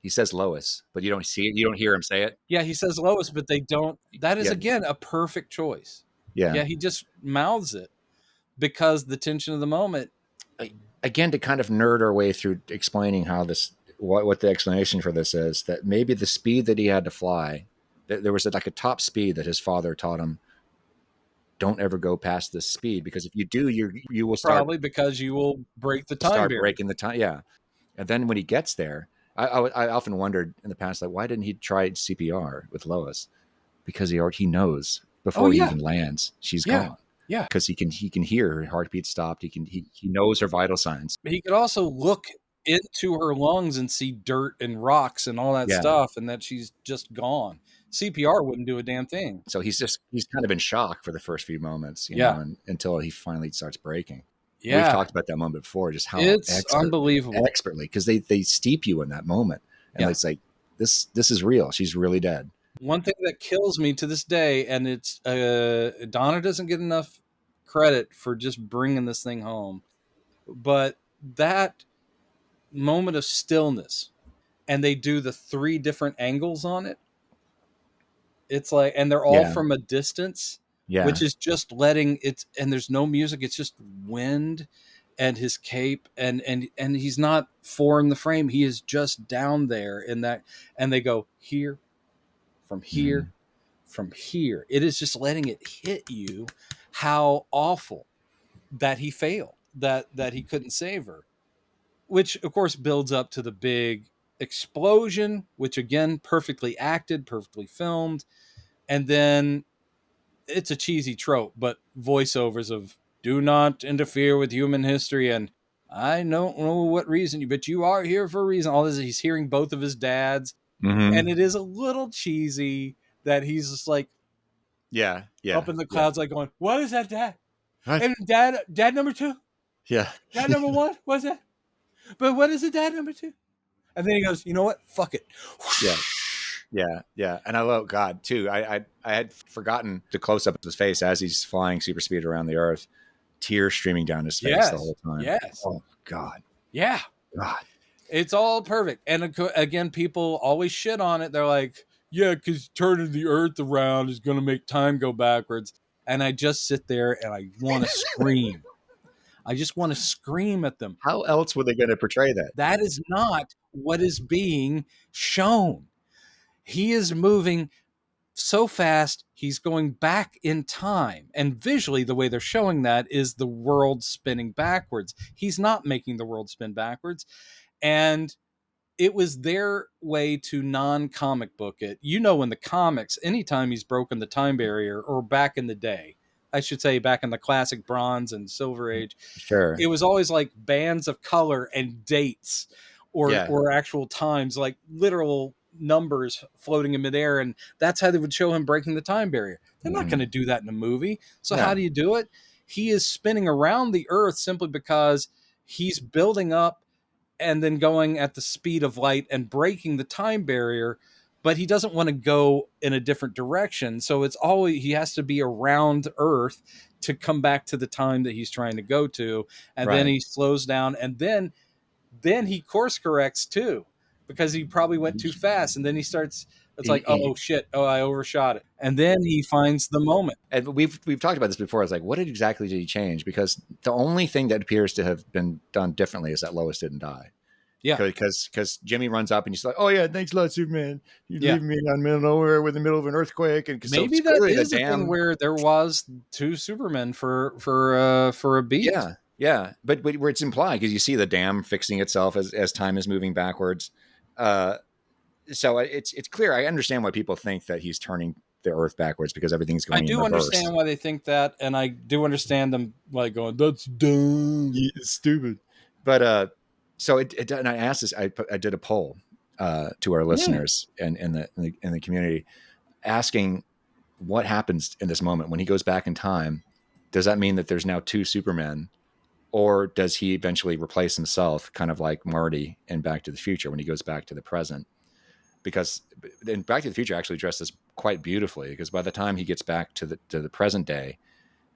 he says Lois, but you don't see it. You don't hear him say it. Yeah, he says Lois, but they don't. That is, again, a perfect choice. Yeah. Yeah, he just mouths it because the tension of the moment. Again, to kind of nerd our way through explaining how what the explanation for this is, that maybe the speed that he had to fly, there was a top speed that his father taught him. Don't ever go past this speed, because if you do, you will start, probably because you will break the time start barrier. Breaking the time. Yeah. And then when he gets there, I often wondered in the past, why didn't he try CPR with Lois? Because he knows before he even lands, she's gone. Yeah, because he can hear her heartbeat stopped. He knows her vital signs. He could also look into her lungs and see dirt and rocks and all that stuff, and that she's just gone. CPR wouldn't do a damn thing. So he's kind of in shock for the first few moments, you know, until he finally starts breaking. Yeah, we've talked about that moment before, just how it's unbelievable, expertly, because they steep you in that moment, and it's like this is real. She's really dead. One thing that kills me to this day, and it's Donna doesn't get enough credit for just bringing this thing home, but that moment of stillness, and they do the 3 different angles on it. It's like, and they're all Yeah. from a distance, Yeah. which is just letting it, and there's no music. It's just wind and his cape, and he's not 4 in the frame. He is just down there in that, and they go here, from here, from here. It is just letting it hit you how awful that he failed, that he couldn't save her, which of course builds up to the big explosion, which again, perfectly acted, perfectly filmed. And then it's a cheesy trope, but voiceovers of "do not interfere with human history" and "I don't know what reason, but you are here for a reason." All this, he's hearing both of his dads, and it is a little cheesy that he's just like up in the clouds, like going, "What is that, Dad? What? And dad number 2, Yeah. dad number 1, what's that? But what is it, dad number 2?" And then he goes, "You know what? Fuck it." Yeah. And I love God too. I had forgotten the close up of his face as he's flying super speed around the earth, tears streaming down his face the whole time. Yes. Oh God. Yeah. God. It's all perfect. And again, people always shit on it. They're like, "Yeah, because turning the earth around is going to make time go backwards." And I just sit there and I want to scream. I just want to scream at them. How else were they going to portray that? That is not what is being shown. He is moving so fast, he's going back in time. And visually, the way they're showing that is the world spinning backwards. He's not making the world spin backwards. And it was their way to non-comic book it. You know, in the comics, anytime he's broken the time barrier, or back in the day, I should say back in the classic Bronze and Silver Age, Sure. it was always like bands of color and dates or actual times, like literal numbers floating in midair. And that's how they would show him breaking the time barrier. They're not going to do that in a movie. So how do you do it? He is spinning around the earth simply because he's building up and then going at the speed of light and breaking the time barrier, but he doesn't want to go in a different direction. So it's always, he has to be around Earth to come back to the time that he's trying to go to. And then he slows down, and then he course corrects too, because he probably went too fast. And then he starts, it's like, oh shit, oh, I overshot it. And then he finds the moment. And we've talked about this before. It's like, what exactly did he change? Because the only thing that appears to have been done differently is that Lois didn't die. Yeah. Because Jimmy runs up and he's like, "Oh yeah, thanks a lot, Superman. You leave me on middle of nowhere with the middle of an earthquake." And maybe that is a thing where there was 2 Supermen for a beat. Yeah. But where it's implied, because you see the dam fixing itself as time is moving backwards. So it's clear. I understand why people think that he's turning the Earth backwards, because everything's going in reverse. I do understand why they think that, and I do understand them like going, "That's dumb, it's stupid." But so and I asked this. I did a poll to our listeners and in the community, asking what happens in this moment when he goes back in time. Does that mean that there's now 2 Supermen, or does he eventually replace himself, kind of like Marty in Back to the Future when he goes back to the present? Because in Back to the Future actually addressed this quite beautifully, because by the time he gets back to the present day,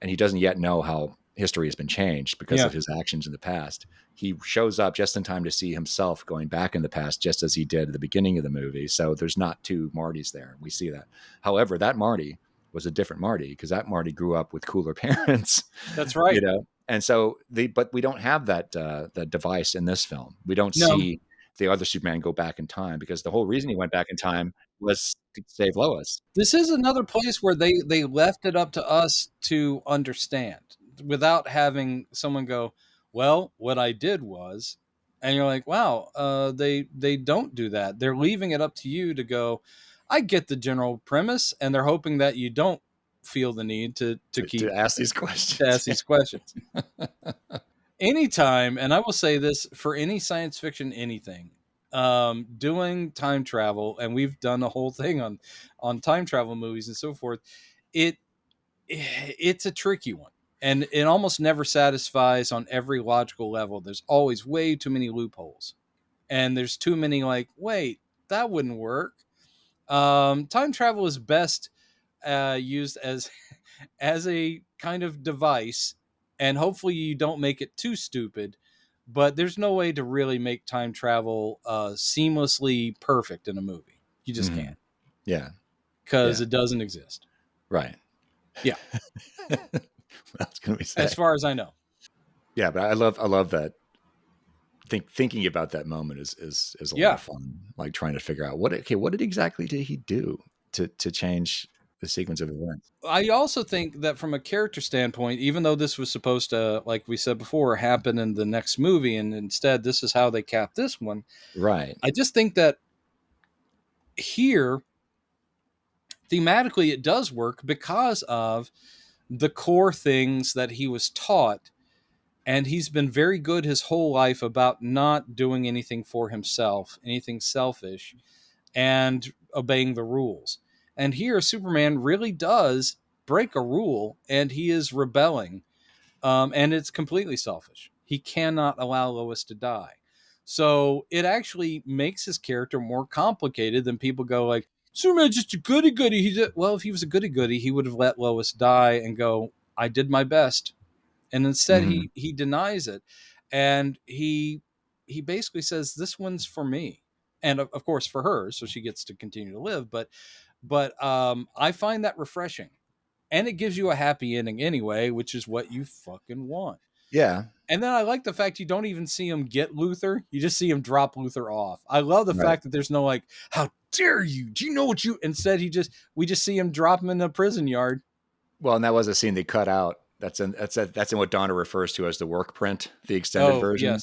and he doesn't yet know how history has been changed because of his actions in the past, he shows up just in time to see himself going back in the past, just as he did at the beginning of the movie. So there's not 2 Martys there. We see that. However, that Marty was a different Marty, because that Marty grew up with cooler parents. That's right. You know, and so but we don't have that device in this film. We don't see the other Superman go back in time, because the whole reason he went back in time was to save Lois. This is another place where they left it up to us to understand, without having someone go, "Well, what I did was," and you're like, wow, they don't do that. They're leaving it up to you to go, "I get the general premise," and they're hoping that you don't feel the need to ask these questions. To ask these questions. Anytime, and I will say this for any science fiction, anything, doing time travel, and we've done a whole thing on time travel movies and so forth, it's a tricky one. And it almost never satisfies on every logical level. There's always way too many loopholes. And there's too many like, wait, that wouldn't work. Time travel is best used as a kind of device, and hopefully you don't make it too stupid. But there's no way to really make time travel seamlessly perfect in a movie. You just can't, Yeah. because Yeah. it doesn't exist. Right. Yeah. What else can we say? As far as I know. Yeah, but I love that. Thinking about that moment is a lot of fun. Like trying to figure out what exactly did he do to change the sequence of events. I also think that from a character standpoint, even though this was supposed to, like we said before, happen in the next movie, and instead this is how they cap this one. Right. I just think that here, thematically, it does work because of the core things that he was taught. And he's been very good his whole life about not doing anything for himself, anything selfish, and obeying the rules. And here, Superman really does break a rule, and he is rebelling, and it's completely selfish. He cannot allow Lois to die. So it actually makes his character more complicated than people go like, Superman's just a goody goody. Well, if he was a goody goody, he would have let Lois die and go, I did my best. And instead he denies it, and he basically says, this one's for me, and of course for her, so she gets to continue to live. But I find that refreshing, and it gives you a happy ending anyway, which is what you fucking want. Yeah. And then I like the fact you don't even see him get Luthor. You just see him drop Luthor off. I love the fact that there's no like, how dare you? Do you know what you? Instead, we just see him drop him in the prison yard. Well, and that was a scene they cut out. That's in what Donna refers to as the work print, the extended version,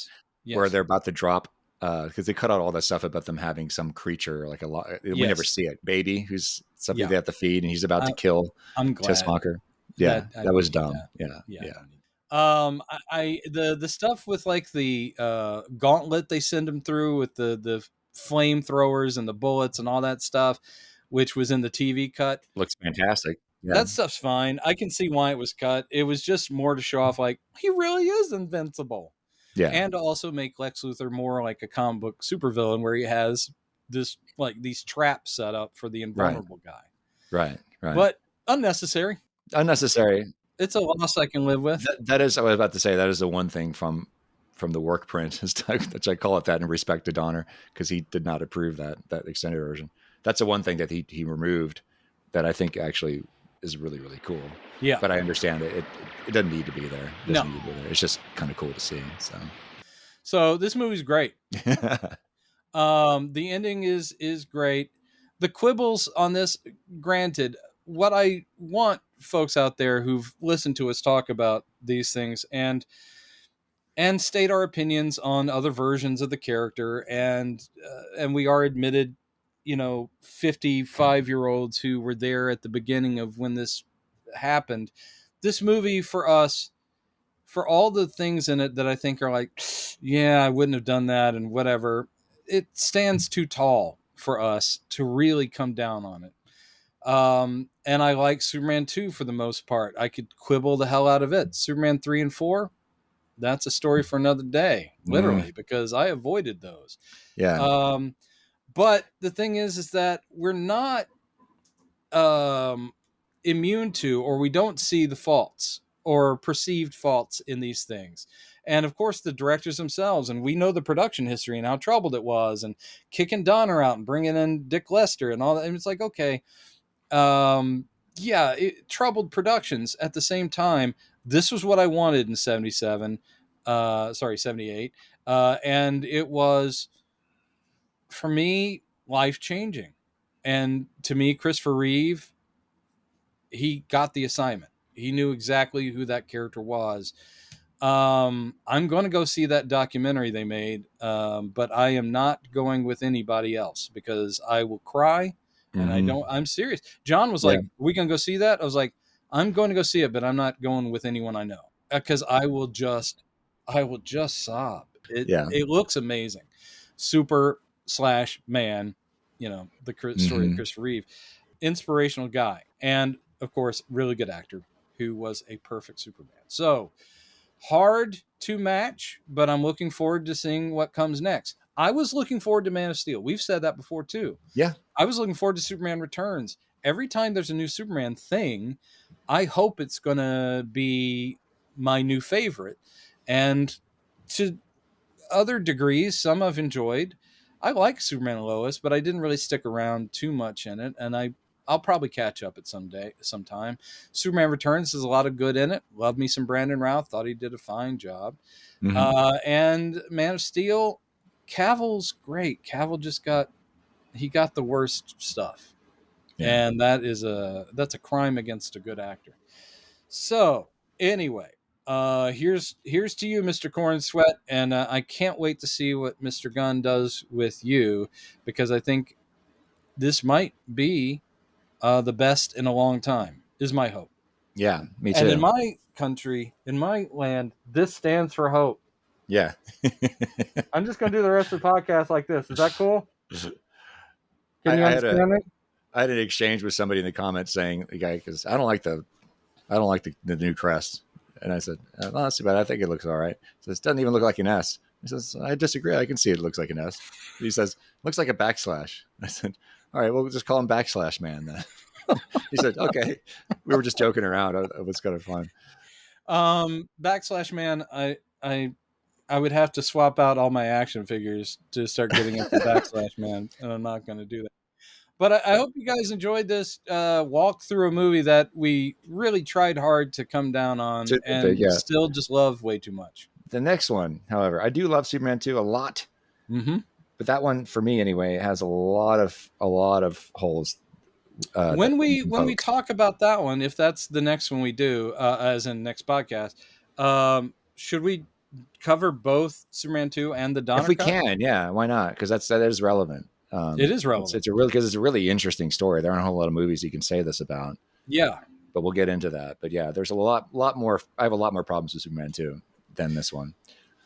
where they're about to drop, because they cut out all that stuff about them having some creature, like a lot. We never see it. Baby, who's something they have to feed, and he's about to kill Tessmacher. Yeah, that was dumb. That. Yeah. The stuff with like the gauntlet they send him through with the flamethrowers and the bullets and all that stuff, which was in the TV cut, looks fantastic. Yeah. That stuff's fine. I can see why it was cut. It was just more to show off like he really is invincible. Yeah. And to also make Lex Luthor more like a comic book supervillain, where he has this like these traps set up for the invulnerable guy. Right. But unnecessary. It's a loss I can live with. That is, I was about to say, that is the one thing from the work print, which I call it that in respect to Donner, because he did not approve that extended version. That's the one thing that he removed that I think actually is really, really cool. Yeah. But I understand it doesn't need to be there. It's just kind of cool to see. So this movie's great. The ending is great. The quibbles on this, granted, what I want folks out there who've listened to us talk about these things and state our opinions on other versions of the character, and we are admitted 55-year-olds who were there at the beginning of when this happened. This movie, for us, for all the things in it that I think are like, yeah, I wouldn't have done that and whatever, it stands too tall for us to really come down on it. And I like Superman 2 for the most part. I could quibble the hell out of it. Superman 3 and 4, that's a story for another day, literally, because I avoided those. Yeah. But the thing is that we're not immune to, or we don't see the faults or perceived faults in these things. And of course, the directors themselves, and we know the production history and how troubled it was, and kicking Donner out and bringing in Dick Lester and all that. And it's like, okay, troubled productions. At the same time, this was what I wanted in 78. And it was, for me, life-changing. And to me, Christopher Reeve, he got the assignment. He knew exactly who that character was. I'm going to go see that documentary they made, but I am not going with anybody else because I will cry, and I'm serious. John was like, "Are we going to go see that?" I was like, "I'm going to go see it, but I'm not going with anyone I know because I will just sob." It looks amazing. Super/man, the story of Christopher Reeve, inspirational guy, and of course, really good actor who was a perfect Superman. So hard to match, but I'm looking forward to seeing what comes next. I was looking forward to Man of Steel. We've said that before too. Yeah. I was looking forward to Superman Returns. Every time there's a new Superman thing, I hope it's going to be my new favorite. And to other degrees, some I've enjoyed. I like Superman and Lois, but I didn't really stick around too much in it. And I'll probably catch up at sometime. Superman Returns has a lot of good in it. Love me some Brandon Routh. Thought he did a fine job. Mhm. And Man of Steel, Cavill's great. Cavill got the worst stuff. Yeah. And that's a crime against a good actor. So anyway, here's to you, Mr. Corn Sweat, and I can't wait to see what Mr. Gunn does with you, because I think this might be the best in a long time, is my hope. Yeah, me too. And in my country, in my land, this stands for hope. Yeah. I'm just going to do the rest of the podcast like this. Is that cool? Can you understand it? I had an exchange with somebody in the comments saying, the guy, because I don't like the new crest. And I said, well, that's too bad. I think it looks all right. He says, it doesn't even look like an S. He says, I disagree. I can see it looks like an S. He says, looks like a backslash. I said, all right, we'll just call him Backslash Man then. He said, okay. We were just joking around. It was kind of fun. Backslash Man, I would have to swap out all my action figures to start getting into Backslash Man, and I'm not going to do that. But I hope you guys enjoyed this walk through a movie that we really tried hard to come down on, and still just love way too much. The next one, however, I do love Superman 2 a lot. Mm-hmm. But that one, for me anyway, has a lot of holes. When we talk about that one, if that's the next one we do, as in next podcast, should we cover both Superman 2 and the Donner If we Cut? can, yeah, why not? Because that is relevant. It is relevant. It's a really interesting story. There aren't a whole lot of movies you can say this about. Yeah, but we'll get into that. But yeah, there's a lot more. I have a lot more problems with Superman 2 than this one.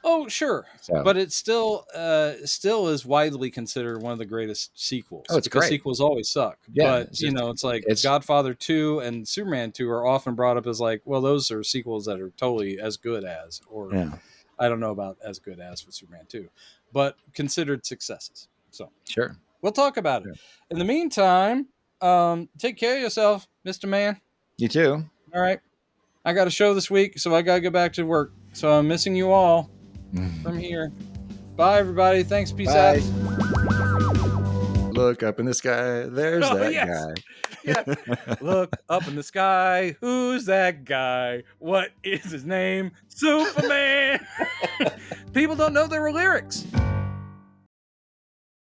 Oh, sure. So. But it's still is widely considered one of the greatest sequels. Oh, it's great. Sequels always suck. Yeah, but, it's like Godfather 2 and Superman 2 are often brought up as like, well, those are sequels that are totally as good as, or I don't know about as good as for Superman 2, but considered successes. So sure. We'll talk about it. Sure. In the meantime, take care of yourself, Mr. Man. You too. All right. I got a show this week, so I got to get back to work. So I'm missing you all. From here. Bye, everybody. Thanks. Peace out. Look up in the sky. There's that guy. Yeah. Look up in the sky. Who's that guy? What is his name? Superman. People don't know there were lyrics.